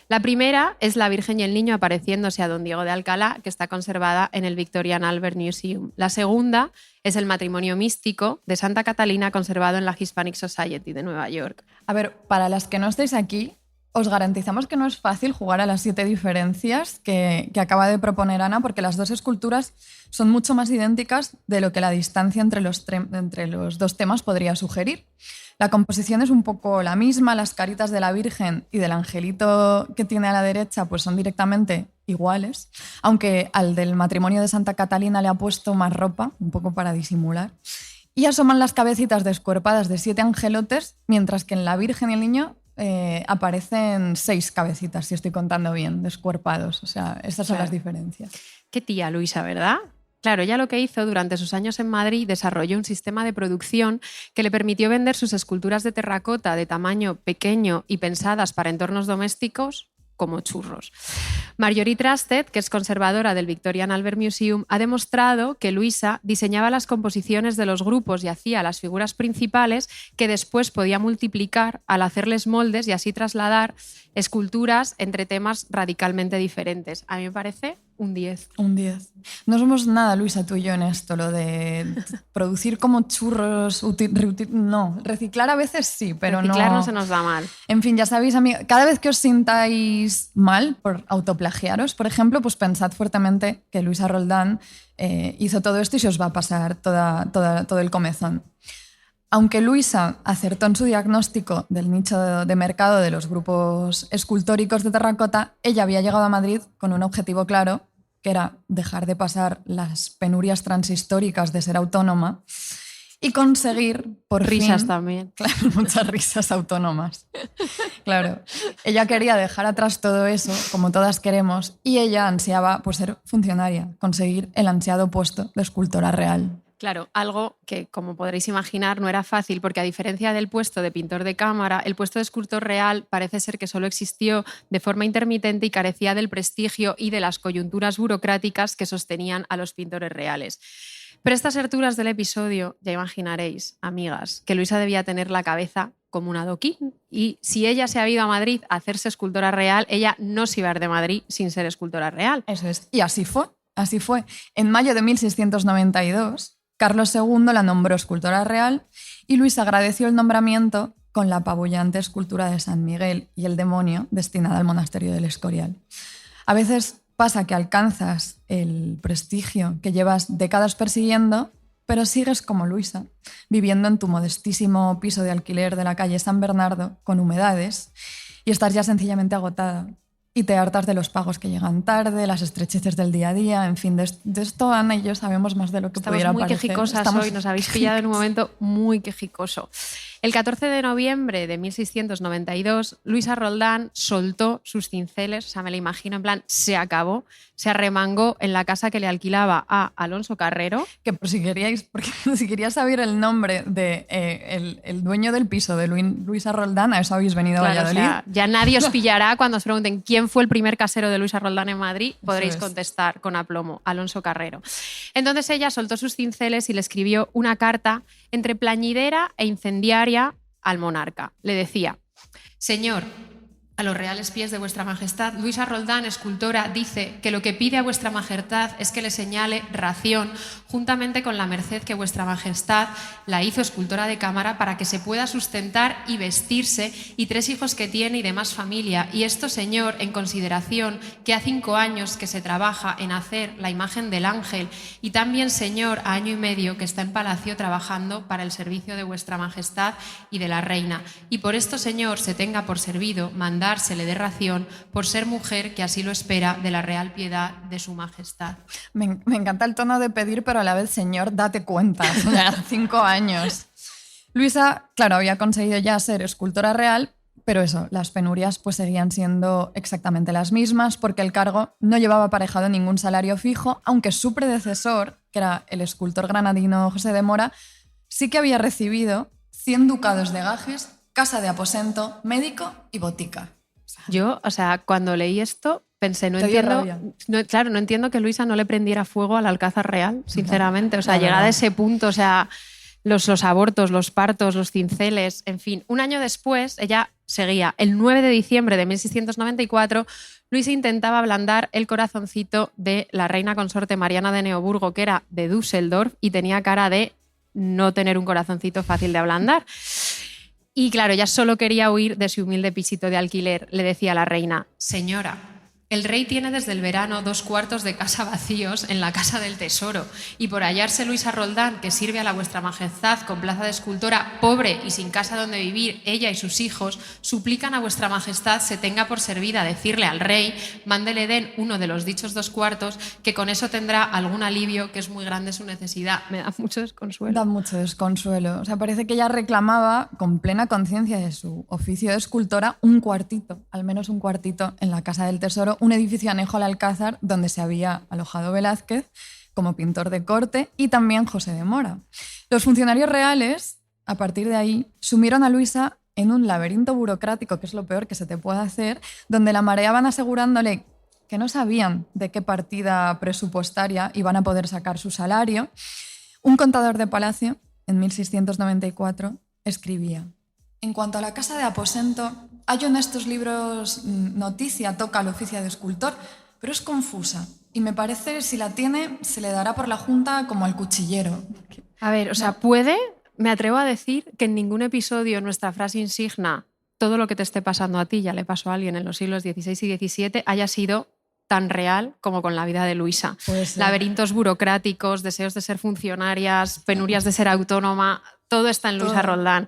La primera es la Virgen y el Niño apareciéndose a Don Diego de Alcalá, que está conservada en el Victorian Albert Museum. La segunda es el Matrimonio místico de Santa Catalina, conservado en la Hispanic Society de Nueva York. A ver, para las que no estéis aquí, os garantizamos que no es fácil jugar a las 7 diferencias que acaba de proponer Ana, porque las 2 esculturas son mucho más idénticas de lo que la distancia entre los 2 temas podría sugerir. La composición es un poco la misma, las caritas de la Virgen y del angelito que tiene a la derecha pues son directamente iguales, aunque al del Matrimonio de Santa Catalina le ha puesto más ropa, un poco para disimular. Y asoman las cabecitas descuerpadas de 7 angelotes, mientras que en la Virgen y el Niño aparecen 6 cabecitas, si estoy contando bien, descuerpados. O sea, estas son las diferencias. Qué tía Luisa, ¿verdad? Claro, ella lo que hizo durante sus años en Madrid, desarrolló un sistema de producción que le permitió vender sus esculturas de terracota de tamaño pequeño y pensadas para entornos domésticos como churros. Marjorie Trusted, que es conservadora del Victorian Albert Museum, ha demostrado que Luisa diseñaba las composiciones de los grupos y hacía las figuras principales que después podía multiplicar al hacerles moldes y así trasladar esculturas entre temas radicalmente diferentes. A mí me parece un 10. Un 10. No somos nada, Luisa, tú y yo en esto, lo de producir como churros, no, reciclar a veces sí, pero reciclar no se nos da mal. En fin, ya sabéis, cada vez que os sintáis mal por autoplagiaros, por ejemplo, pues pensad fuertemente que Luisa Roldán hizo todo esto y se os va a pasar todo el comezón. Aunque Luisa acertó en su diagnóstico del nicho de mercado de los grupos escultóricos de terracota, ella había llegado a Madrid con un objetivo claro, que era dejar de pasar las penurias transhistóricas de ser autónoma y conseguir por risas fin, también. Claro, muchas risas autónomas. Claro, ella quería dejar atrás todo eso, como todas queremos, y ella ansiaba pues, ser funcionaria, conseguir el ansiado puesto de escultora real. Claro, algo que, como podréis imaginar, no era fácil porque, a diferencia del puesto de pintor de cámara, el puesto de escultor real parece ser que solo existió de forma intermitente y carecía del prestigio y de las coyunturas burocráticas que sostenían a los pintores reales. Pero a estas alturas del episodio, ya imaginaréis, amigas, que Luisa debía tener la cabeza como un adoquín. Y si ella se había ido a Madrid a hacerse escultora real, ella no se iba a ir de Madrid sin ser escultora real. Eso es. Y así fue. Así fue. En mayo de 1692... Carlos II la nombró escultora real y Luisa agradeció el nombramiento con la apabullante escultura de San Miguel y el demonio destinada al monasterio del Escorial. A veces pasa que alcanzas el prestigio que llevas décadas persiguiendo pero sigues como Luisa, viviendo en tu modestísimo piso de alquiler de la calle San Bernardo, con humedades, y estás ya sencillamente agotada. Y te hartas de los pagos que llegan tarde, las estrecheces del día a día, en fin, de esto Ana y yo sabemos más de lo que pudiera parecer. Estamos muy quejicosas hoy, nos habéis pillado en un momento muy quejicoso. El 14 de noviembre de 1692, Luisa Roldán soltó sus cinceles, o sea, me lo imagino, en plan, se acabó, se arremangó en la casa que le alquilaba a Alonso Carrero. Que por si queríais, porque si querías saber el nombre de el dueño del piso de Luisa Roldán, a eso habéis venido a Valladolid. O sea, ya nadie os pillará cuando os pregunten quién fue el primer casero de Luisa Roldán en Madrid, podréis contestar con aplomo, Alonso Carrero. Entonces ella soltó sus cinceles y le escribió una carta entre plañidera e incendiaria al monarca. Le decía: Señor, a los reales pies de vuestra majestad, Luisa Roldán, escultora, dice que lo que pide a vuestra majestad es que le señale ración, juntamente con la merced que vuestra majestad la hizo escultora de cámara para que se pueda sustentar y vestirse, y 3 hijos que tiene y demás familia. Y esto, señor, en consideración que ha 5 años que se trabaja en hacer la imagen del ángel, y también, señor, a 1 año y medio que está en palacio trabajando para el servicio de vuestra majestad y de la reina. Y por esto, señor, se tenga por servido mandar se le dé ración por ser mujer, que así lo espera, de la real piedad de su majestad. Me encanta el tono de pedir, pero a la vez, señor, date cuenta. 5 años. Luisa, claro, había conseguido ya ser escultora real, pero eso, las penurias pues seguían siendo exactamente las mismas, porque el cargo no llevaba aparejado ningún salario fijo, aunque su predecesor, que era el escultor granadino José de Mora, sí que había recibido 100 ducados de gajes, casa de aposento, médico y botica. Yo, o sea, cuando leí esto, pensé, no entiendo que Luisa no le prendiera fuego al Alcázar Real, sinceramente. O sea, llegada a ese punto, o sea, los abortos, los partos, los cinceles, en fin. 1 año después, ella seguía. El 9 de diciembre de 1694, Luisa intentaba ablandar el corazoncito de la reina consorte Mariana de Neoburgo, que era de Düsseldorf, y tenía cara de no tener un corazoncito fácil de ablandar. Y claro, ella solo quería huir de su humilde pisito de alquiler. Le decía a la reina: Señora, el rey tiene desde el verano 2 cuartos de casa vacíos en la casa del tesoro, y por hallarse Luisa Roldán, que sirve a la vuestra majestad con plaza de escultora, pobre y sin casa donde vivir, ella y sus hijos, suplican a vuestra majestad se tenga por servida decirle al rey, mándele den uno de los dichos 2 cuartos, que con eso tendrá algún alivio, que es muy grande su necesidad. Me da mucho desconsuelo. Da mucho desconsuelo. O sea, parece que ella reclamaba con plena conciencia de su oficio de escultora un cuartito, al menos un cuartito en la casa del tesoro, un edificio anejo al Alcázar donde se había alojado Velázquez como pintor de corte y también José de Mora. Los funcionarios reales, a partir de ahí, sumieron a Luisa en un laberinto burocrático, que es lo peor que se te puede hacer, donde la mareaban asegurándole que no sabían de qué partida presupuestaria iban a poder sacar su salario. Un contador de palacio, en 1694, escribía: En cuanto a la casa de aposento, hallo en estos libros noticia toca al oficio de escultor, pero es confusa y me parece que si la tiene se le dará por la junta como al cuchillero. A ver, o sea, me atrevo a decir que en ningún episodio nuestra frase insignia, todo lo que te esté pasando a ti ya le pasó a alguien en los siglos XVI y XVII, haya sido tan real como con la vida de Luisa. Laberintos burocráticos, deseos de ser funcionarias, penurias de ser autónoma, todo está en Luisa Roldán.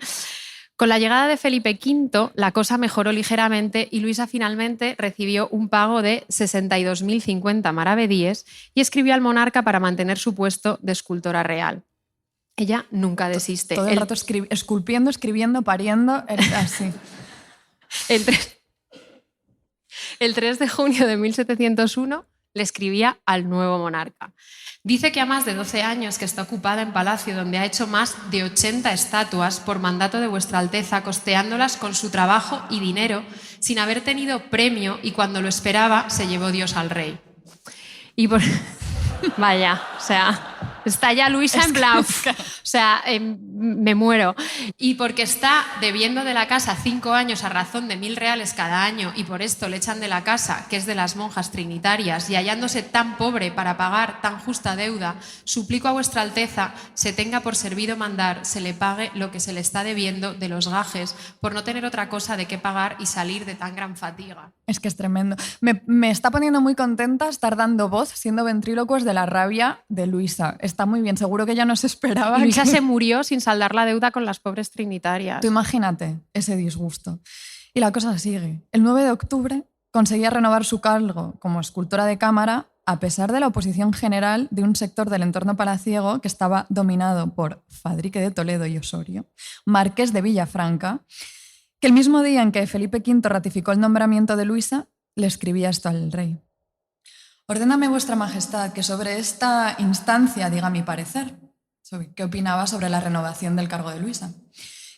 Con la llegada de Felipe V, la cosa mejoró ligeramente y Luisa finalmente recibió un pago de 62.050 maravedíes y escribió al monarca para mantener su puesto de escultora real. Ella nunca desiste. Todo el rato esculpiendo, escribiendo, pariendo, así. El 3 de junio de 1701 le escribía al nuevo monarca. Dice que a más de 12 años que está ocupada en palacio, donde ha hecho más de 80 estatuas por mandato de vuestra Alteza, costeándolas con su trabajo y dinero, sin haber tenido premio, y cuando lo esperaba se llevó Dios al rey. Y por... Vaya, o sea, está ya Luisa en plan, o sea, me muero. Y porque está debiendo de la casa 5 años a razón de 1.000 reales cada año, y por esto le echan de la casa, que es de las monjas trinitarias, y hallándose tan pobre para pagar tan justa deuda, suplico a vuestra Alteza se tenga por servido mandar se le pague lo que se le está debiendo de los gajes, por no tener otra cosa de qué pagar y salir de tan gran fatiga. Es que es tremendo. Me está poniendo muy contenta estar dando voz, siendo ventrílocuos, de la rabia de Luisa. está muy bien. Seguro que ella no se esperaba. Y Luisa que... se murió sin saldar la deuda con las pobres trinitarias. Tú imagínate ese disgusto. Y la cosa sigue. El 9 de octubre conseguía renovar su cargo como escultora de cámara a pesar de la oposición general de un sector del entorno palaciego que estaba dominado por Fadrique de Toledo y Osorio, marqués de Villafranca, que el mismo día en que Felipe V ratificó el nombramiento de Luisa, le escribía esto al rey. Ordéname vuestra majestad que sobre esta instancia diga mi parecer, sobre qué opinaba sobre la renovación del cargo de Luisa.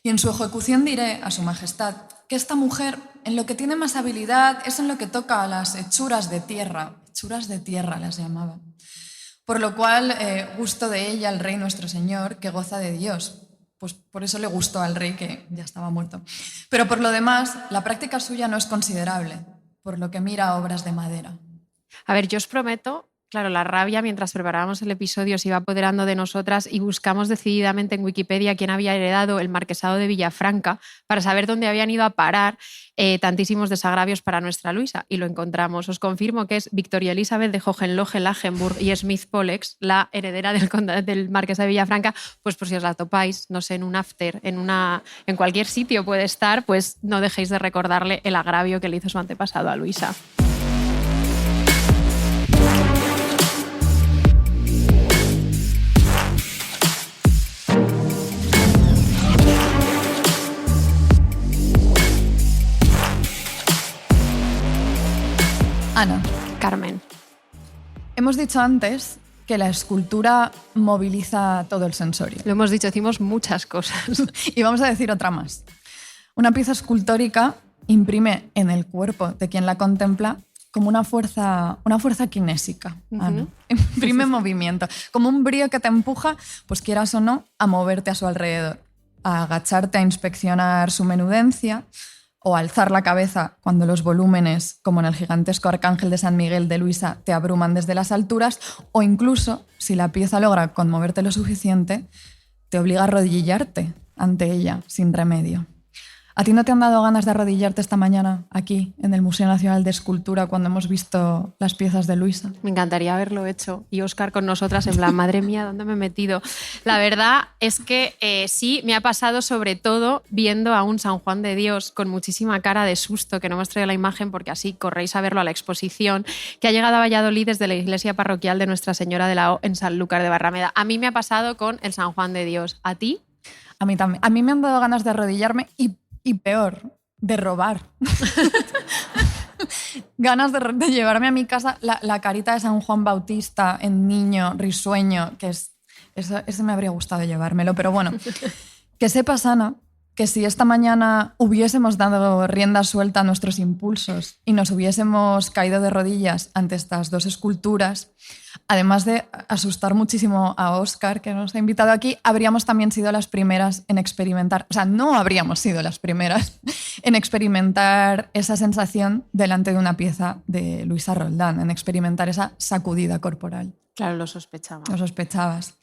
Y en su ejecución diré a su majestad que esta mujer en lo que tiene más habilidad es en lo que toca a las hechuras de tierra las llamaba. Por lo cual gusto de ella el rey nuestro señor que goza de Dios. Pues por eso le gustó al rey que ya estaba muerto. Pero por lo demás, la práctica suya no es considerable, por lo que mira a obras de madera. A ver, yo os prometo, claro, la rabia mientras preparábamos el episodio se iba apoderando de nosotras y buscamos decididamente en Wikipedia quién había heredado el marquesado de Villafranca para saber dónde habían ido a parar tantísimos desagravios para nuestra Luisa. Y lo encontramos. Os confirmo que es Victoria Elizabeth de Hohenlohe-Langenburg y Smith-Pollex, la heredera del marqués de Villafranca. Pues por si os la topáis, no sé, en un after, en cualquier sitio puede estar, pues no dejéis de recordarle el agravio que le hizo su antepasado a Luisa. Ana. Carmen. Hemos dicho antes que la escultura moviliza todo el sensorio. Lo hemos dicho, decimos muchas cosas. Y vamos a decir otra más. Una pieza escultórica imprime en el cuerpo de quien la contempla como una fuerza kinésica. Ana. Imprime movimiento, como un brío que te empuja, pues quieras o no, a moverte a su alrededor, a agacharte a inspeccionar su menudencia, o alzar la cabeza cuando los volúmenes, como en el gigantesco Arcángel de San Miguel de Luisa, te abruman desde las alturas, o incluso, si la pieza logra conmoverte lo suficiente, te obliga a arrodillarte ante ella sin remedio. ¿A ti no te han dado ganas de arrodillarte esta mañana aquí, en el Museo Nacional de Escultura, cuando hemos visto las piezas de Luisa? Me encantaría haberlo hecho. Y Óscar con nosotras en plan, madre mía, ¿dónde me he metido? La verdad es que sí, me ha pasado sobre todo viendo a un San Juan de Dios con muchísima cara de susto, que no hemos traído la imagen porque así corréis a verlo a la exposición, que ha llegado a Valladolid desde la iglesia parroquial de Nuestra Señora de la O en Sanlúcar de Barrameda. A mí me ha pasado con el San Juan de Dios. ¿A ti? A mí también. A mí me han dado ganas de arrodillarme y peor, de robar. Ganas de llevarme a mi casa la carita de San Juan Bautista en niño, risueño, que ese me habría gustado llevármelo. Pero bueno, que sepas, Ana, que si esta mañana hubiésemos dado rienda suelta a nuestros impulsos y nos hubiésemos caído de rodillas ante estas dos esculturas, además de asustar muchísimo a Óscar, que nos ha invitado aquí, habríamos también sido las primeras en experimentar, o sea, no habríamos sido las primeras en experimentar esa sensación delante de una pieza de Luisa Roldán, en experimentar esa sacudida corporal. Claro, lo sospechaba. Lo sospechabas.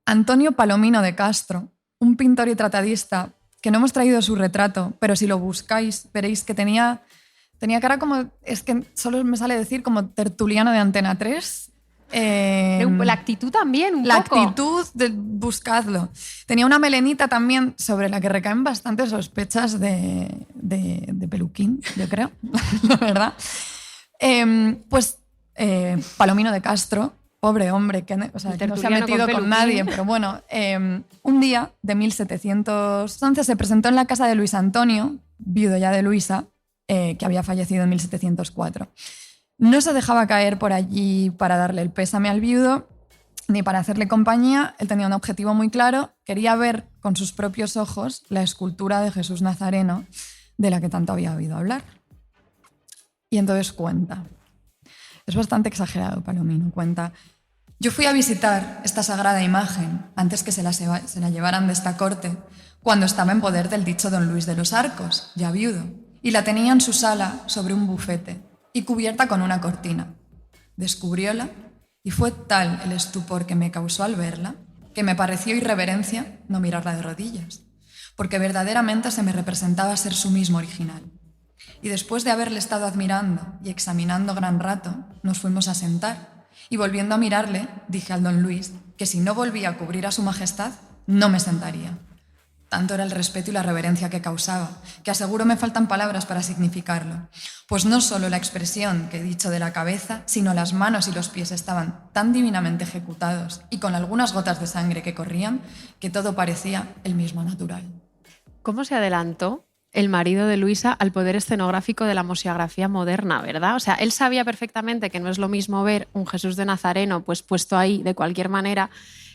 Antonio Palomino de Castro, un pintor y tratadista que no hemos traído su retrato, pero si lo buscáis veréis que tenía cara como, es que solo me sale decir como tertuliano de Antena 3. La actitud también, un poco. La actitud, buscadlo. Tenía una melenita también sobre la que recaen bastantes sospechas de peluquín, yo creo, la verdad. Palomino de Castro, pobre hombre, que no se ha metido con nadie, pero bueno, un día de 1711 se presentó en la casa de Luis Antonio, viudo ya de Luisa, que había fallecido en 1704. No se dejaba caer por allí para darle el pésame al viudo, ni para hacerle compañía. Él tenía un objetivo muy claro, quería ver con sus propios ojos la escultura de Jesús Nazareno, de la que tanto había oído hablar. Y entonces cuenta. Es bastante exagerado, Palomino, cuenta: yo fui a visitar esta sagrada imagen antes que se la llevaran de esta corte, cuando estaba en poder del dicho don Luis de los Arcos, ya viudo, y la tenía en su sala sobre un bufete y cubierta con una cortina. Descubrióla y fue tal el estupor que me causó al verla que me pareció irreverencia no mirarla de rodillas, porque verdaderamente se me representaba ser su mismo original. Y después de haberle estado admirando y examinando gran rato, nos fuimos a sentar Y volviendo a mirarle, dije al don Luis que si no volvía a cubrir a su majestad, no me sentaría. Tanto era el respeto y la reverencia que causaba, que aseguro me faltan palabras para significarlo. Pues no solo la expresión que he dicho de la cabeza, sino las manos y los pies estaban tan divinamente ejecutados y con algunas gotas de sangre que corrían, que todo parecía el mismo natural. ¿Cómo se adelantó el marido de Luisa al poder escenográfico de la museografía moderna, verdad? O sea, él sabía perfectamente que no es lo mismo ver un Jesús de Nazareno pues puesto ahí de cualquier manera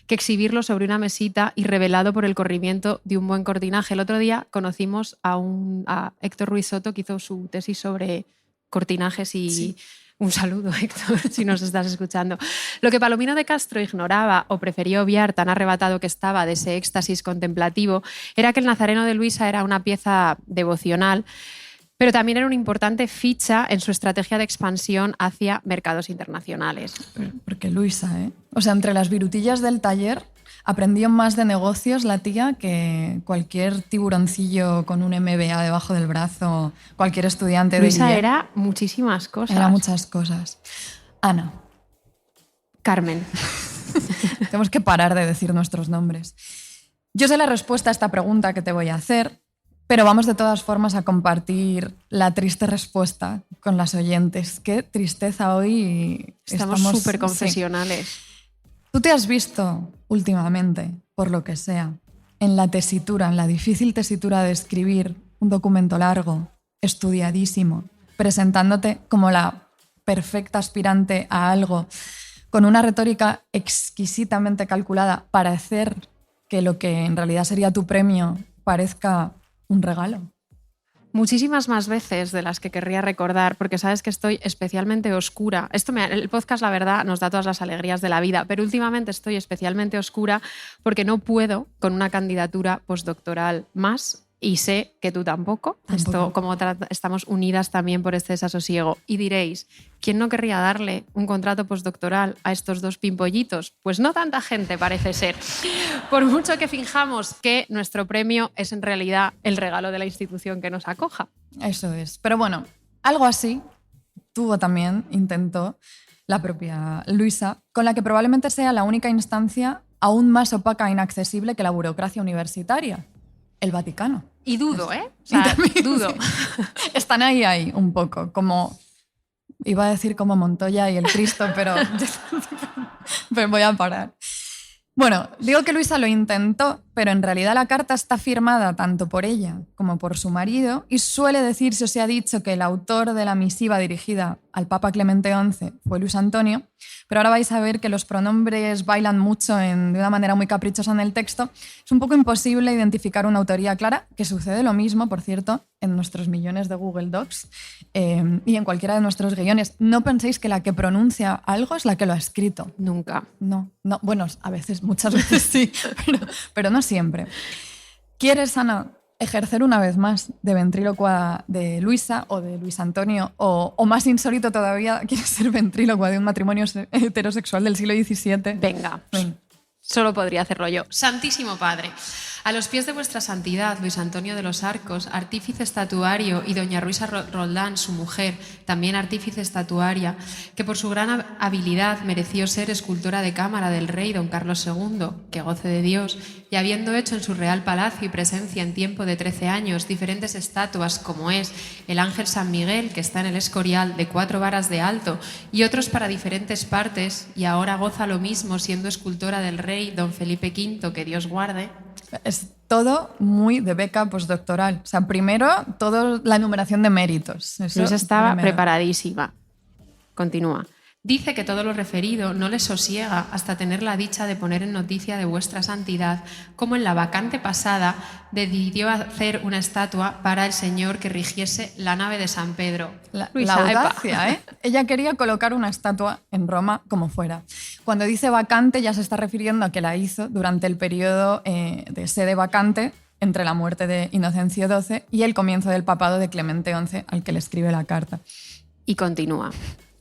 que exhibirlo sobre una mesita y revelado por el corrimiento de un buen cortinaje. El otro día conocimos a Héctor Ruiz Soto, que hizo su tesis sobre cortinajes y... Sí. Un saludo, Héctor, si nos estás escuchando. Lo que Palomino de Castro ignoraba o prefería obviar, tan arrebatado que estaba de ese éxtasis contemplativo, era que el Nazareno de Luisa era una pieza devocional, pero también era una importante ficha en su estrategia de expansión hacia mercados internacionales. Porque Luisa, O sea, entre las virutillas del taller aprendió más de negocios la tía que cualquier tiburoncillo con un MBA debajo del brazo, cualquier estudiante de Luisa era muchísimas cosas. Era muchas cosas. Ana. Carmen. Tenemos que parar de decir nuestros nombres. Yo sé la respuesta a esta pregunta que te voy a hacer, pero vamos de todas formas a compartir la triste respuesta con las oyentes. Qué tristeza hoy. Estamos súper confesionales. Sí. ¿Tú te has visto últimamente, por lo que sea, en la tesitura, en la difícil tesitura de escribir un documento largo, estudiadísimo, presentándote como la perfecta aspirante a algo, con una retórica exquisitamente calculada para hacer que lo que en realidad sería tu premio parezca un regalo? Muchísimas más veces de las que querría recordar, porque sabes que estoy especialmente oscura. El podcast, la verdad, nos da todas las alegrías de la vida, pero últimamente estoy especialmente oscura porque no puedo con una candidatura postdoctoral más y sé que tú tampoco. Esto, como estamos unidas también por este desasosiego. Y diréis, ¿quién no querría darle un contrato postdoctoral a estos dos pimpollitos? Pues no tanta gente, parece ser. Por mucho que finjamos que nuestro premio es en realidad el regalo de la institución que nos acoja. Eso es. Pero bueno, algo así intentó la propia Luisa, con la que probablemente sea la única instancia aún más opaca e inaccesible que la burocracia universitaria. El Vaticano. Y dudo, O sea, dudo. Sí. Están ahí un poco, como... Iba a decir como Montoya y el Cristo, pero voy a parar. Bueno, digo que Luisa lo intentó, pero en realidad la carta está firmada tanto por ella como por su marido y suele decirse o se ha dicho que el autor de la misiva dirigida al Papa Clemente XI fue Luis Antonio, pero ahora vais a ver que los pronombres bailan mucho de una manera muy caprichosa en el texto. Es un poco imposible identificar una autoría clara, que sucede lo mismo, por cierto, en nuestros millones de Google Docs y en cualquiera de nuestros guiones. No penséis que la que pronuncia algo es la que lo ha escrito. Nunca. No. Bueno, a veces, muchas veces sí, pero no siempre. ¿Quieres, Ana, ejercer una vez más de ventrílocua de Luisa o de Luis Antonio o más insólito todavía, quieres ser ventrílocua de un matrimonio heterosexual del siglo XVII? Venga. Solo podría hacerlo yo. Santísimo Padre, a los pies de vuestra santidad, Luis Antonio de los Arcos, artífice estatuario, y doña Ruisa Roldán, su mujer, también artífice estatuaria, que por su gran habilidad mereció ser escultora de cámara del rey don Carlos II, que goce de Dios, y habiendo hecho en su real palacio y presencia en tiempo de 13 años diferentes estatuas, como es el Ángel San Miguel, que está en el Escorial, de 4 varas de alto, y otros para diferentes partes, y ahora goza lo mismo siendo escultora del rey don Felipe V, que Dios guarde. Es todo muy de beca postdoctoral. O sea, primero, toda la enumeración de méritos. Eso Luisa estaba preparadísima. Continúa. Dice que todo lo referido no le sosiega hasta tener la dicha de poner en noticia de vuestra santidad cómo en la vacante pasada decidió hacer una estatua para el señor que rigiese la nave de San Pedro. Luisa, la audacia, ¿eh? Ella quería colocar una estatua en Roma como fuera. Cuando dice vacante ya se está refiriendo a que la hizo durante el periodo de sede vacante entre la muerte de Inocencio XII y el comienzo del papado de Clemente XI, al que le escribe la carta. Y continúa.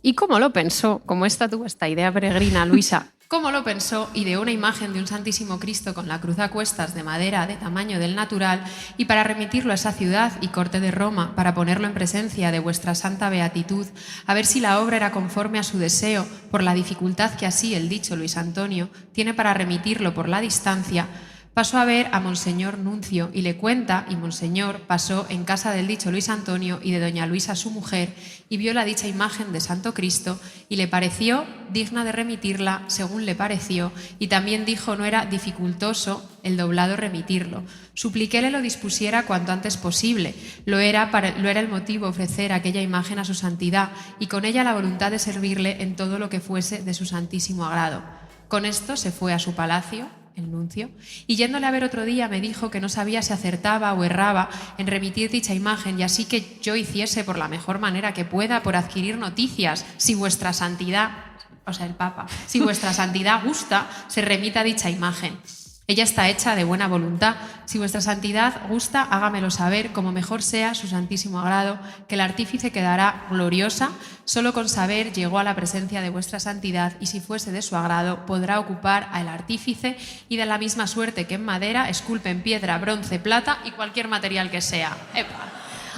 ¿Y cómo lo pensó? Como esta tuvo esta idea peregrina, Luisa, Como lo pensó, ideó una imagen de un Santísimo Cristo con la cruz a cuestas de madera de tamaño del natural, y para remitirlo a esa ciudad y corte de Roma, para ponerlo en presencia de vuestra santa beatitud, a ver si la obra era conforme a su deseo, por la dificultad que así el dicho Luis Antonio tiene para remitirlo por la distancia, pasó a ver a Monseñor Nuncio y le cuenta, y Monseñor pasó en casa del dicho Luis Antonio y de doña Luisa su mujer, y vio la dicha imagen de Santo Cristo, y le pareció digna de remitirla según le pareció, y también dijo no era dificultoso el doblado remitirlo. Supliquéle lo dispusiera cuanto antes posible, lo era el motivo ofrecer aquella imagen a su santidad, y con ella la voluntad de servirle en todo lo que fuese de su santísimo agrado. Con esto se fue a su palacio, el nuncio, y yéndole a ver otro día me dijo que no sabía si acertaba o erraba en remitir dicha imagen, y así que yo hiciese por la mejor manera que pueda por adquirir noticias, si vuestra santidad, o sea el Papa, si vuestra santidad gusta, se remita dicha imagen. Ella está hecha de buena voluntad. Si vuestra santidad gusta, hágamelo saber, como mejor sea su santísimo agrado, que el artífice quedará gloriosa. Solo con saber llegó a la presencia de vuestra santidad, y si fuese de su agrado, podrá ocupar al artífice, y de la misma suerte que en madera, esculpe en piedra, bronce, plata y cualquier material que sea. ¡Epa!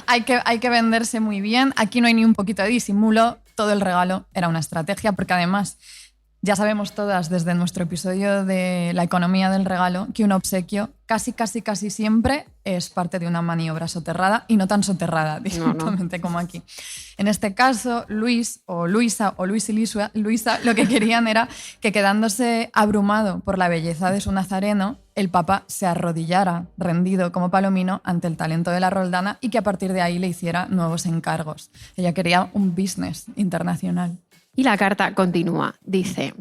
Hay que venderse muy bien. Aquí no hay ni un poquito de disimulo. Todo el regalo era una estrategia, porque además ya sabemos todas desde nuestro episodio de la economía del regalo que un obsequio casi siempre es parte de una maniobra soterrada, y no tan soterrada directamente como aquí. En este caso, Luis o Luisa o Luis y Luisa lo que querían era que, quedándose abrumado por la belleza de su nazareno, el Papa se arrodillara rendido como Palomino ante el talento de la Roldana, y que a partir de ahí le hiciera nuevos encargos. Ella quería un business internacional. Y la carta continúa, dice: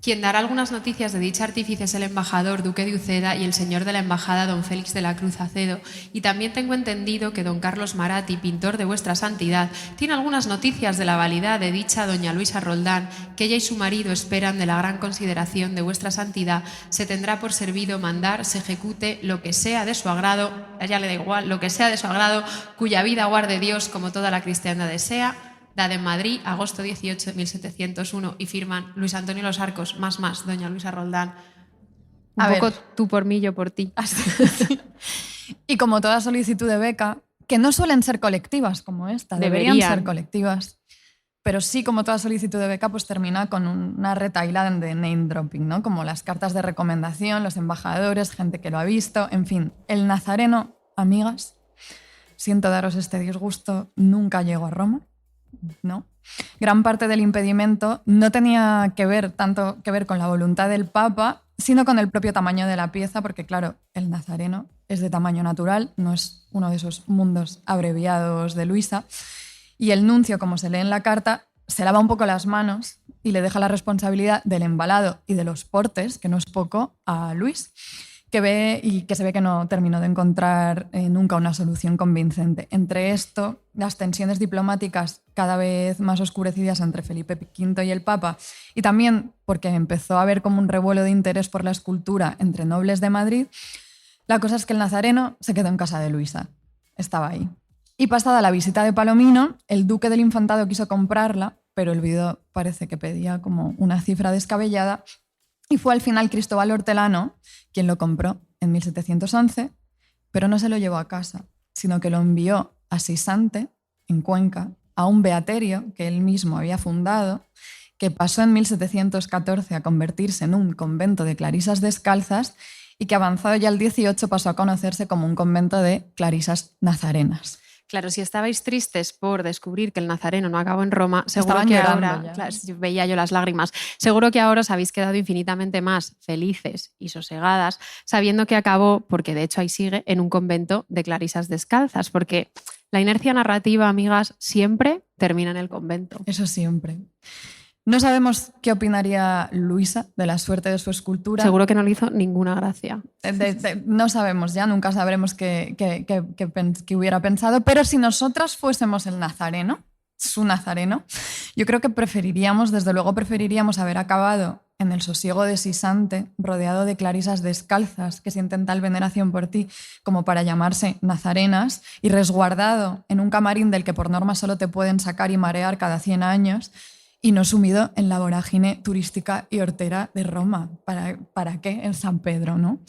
quien dará algunas noticias de dicha artífice es el embajador duque de Uceda y el señor de la embajada don Félix de la Cruz Acedo, y también tengo entendido que don Carlos Maratti, pintor de vuestra santidad, tiene algunas noticias de la validad de dicha doña Luisa Roldán, que ella y su marido esperan de la gran consideración de vuestra santidad. Se tendrá por servido mandar se ejecute lo que sea de su agrado, a ella le da igual, lo que sea de su agrado, cuya vida guarde Dios como toda la cristiandad desea. Dada en Madrid, agosto 18 de 1701, y firman Luis Antonio Los Arcos, más, doña Luisa Roldán. Un poco tú por mí, yo por ti. Sí. Y como toda solicitud de beca, que no suelen ser colectivas como esta, deberían ser colectivas, pero sí, como toda solicitud de beca, pues termina con una retahíla de name dropping, ¿no? Como las cartas de recomendación, los embajadores, gente que lo ha visto, en fin. El nazareno, amigas, siento daros este disgusto, nunca llegó a Roma. No. Gran parte del impedimento no tenía tanto que ver con la voluntad del Papa, sino con el propio tamaño de la pieza, porque claro, el nazareno es de tamaño natural, no es uno de esos mundos abreviados de Luisa, y el nuncio, como se lee en la carta, se lava un poco las manos y le deja la responsabilidad del embalado y de los portes, que no es poco, a Luis, que se ve que no terminó de encontrar nunca una solución convincente. Entre esto, las tensiones diplomáticas cada vez más oscurecidas entre Felipe V y el Papa, y también porque empezó a haber como un revuelo de interés por la escultura entre nobles de Madrid, la cosa es que el nazareno se quedó en casa de Luisa. Estaba ahí. Y pasada la visita de Palomino, el duque del Infantado quiso comprarla, pero el viudo parece que pedía como una cifra descabellada, y fue al final Cristóbal Hortelano quien lo compró en 1711, pero no se lo llevó a casa, sino que lo envió a Sisante, en Cuenca, a un beaterio que él mismo había fundado, que pasó en 1714 a convertirse en un convento de clarisas descalzas, y que avanzado ya el 18 pasó a conocerse como un convento de clarisas nazarenas. Claro, si estabais tristes por descubrir que el nazareno no acabó en Roma, seguro Estaban que llorando ahora, ya. claro, veía yo las lágrimas, seguro que ahora os habéis quedado infinitamente más felices y sosegadas sabiendo que acabó, porque de hecho ahí sigue, en un convento de clarisas descalzas, porque la inercia narrativa, amigas, siempre termina en el convento. Eso siempre. No sabemos qué opinaría Luisa de la suerte de su escultura. Seguro que no le hizo ninguna gracia. No sabemos ya, nunca sabremos qué hubiera pensado, pero si nosotras fuésemos el nazareno, su nazareno, yo creo que desde luego preferiríamos haber acabado en el sosiego de Sisante, rodeado de clarisas descalzas que sienten tal veneración por ti como para llamarse nazarenas, y resguardado en un camarín del que por norma solo te pueden sacar y marear cada 100 años, y no sumido en la vorágine turística y hortera de Roma. ¿Para qué en San Pedro, no?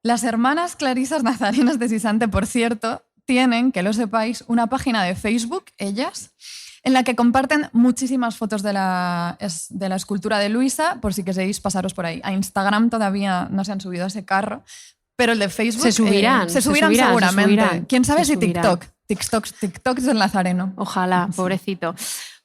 Las hermanas Clarisas Nazarenas de Sisante, por cierto, tienen, que lo sepáis, una página de Facebook, ellas, en la que comparten muchísimas fotos de la escultura de Luisa, por si queréis pasaros por ahí. A Instagram todavía no se han subido a ese carro, pero el de Facebook... Se subirán seguramente. ¿Quién sabe si subirán. TikTok es el nazareno. Ojalá, pobrecito.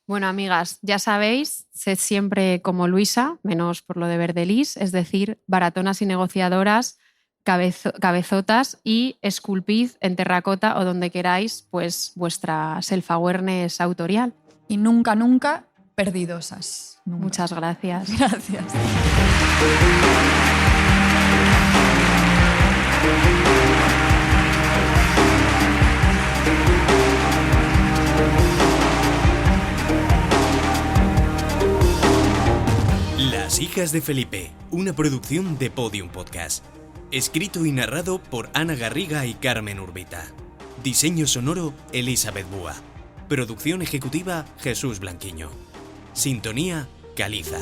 Bueno, amigas, ya sabéis, sed siempre como Luisa, menos por lo de Verdelis, es decir, baratonas y negociadoras, cabezotas, y esculpid en terracota o donde queráis pues vuestra self-awareness autorial. Y nunca, nunca perdidosas. Nunca. Muchas gracias. Gracias. Las hijas de Felipe, una producción de Podium Podcast. Escrito y narrado por Ana Garriga y Carmen Urbita. Diseño sonoro, Elizabeth Búa. Producción ejecutiva, Jesús Blanquiño. Sintonía, Caliza.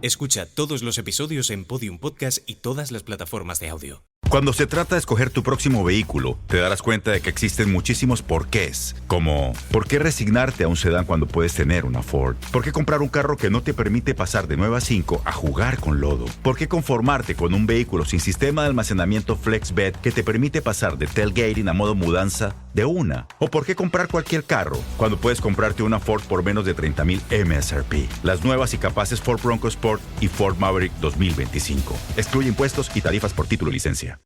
Escucha todos los episodios en Podium Podcast y todas las plataformas de audio. Cuando se trata de escoger tu próximo vehículo, te darás cuenta de que existen muchísimos porqués, como ¿por qué resignarte a un sedán cuando puedes tener una Ford? ¿Por qué comprar un carro que no te permite pasar de 9 a 5 a jugar con lodo? ¿Por qué conformarte con un vehículo sin sistema de almacenamiento FlexBed que te permite pasar de tailgating a modo mudanza de una? ¿O por qué comprar cualquier carro cuando puedes comprarte una Ford por menos de $30,000 MSRP? Las nuevas y capaces Ford Bronco Sport y Ford Maverick 2025. Excluye impuestos y tarifas por título y licencia.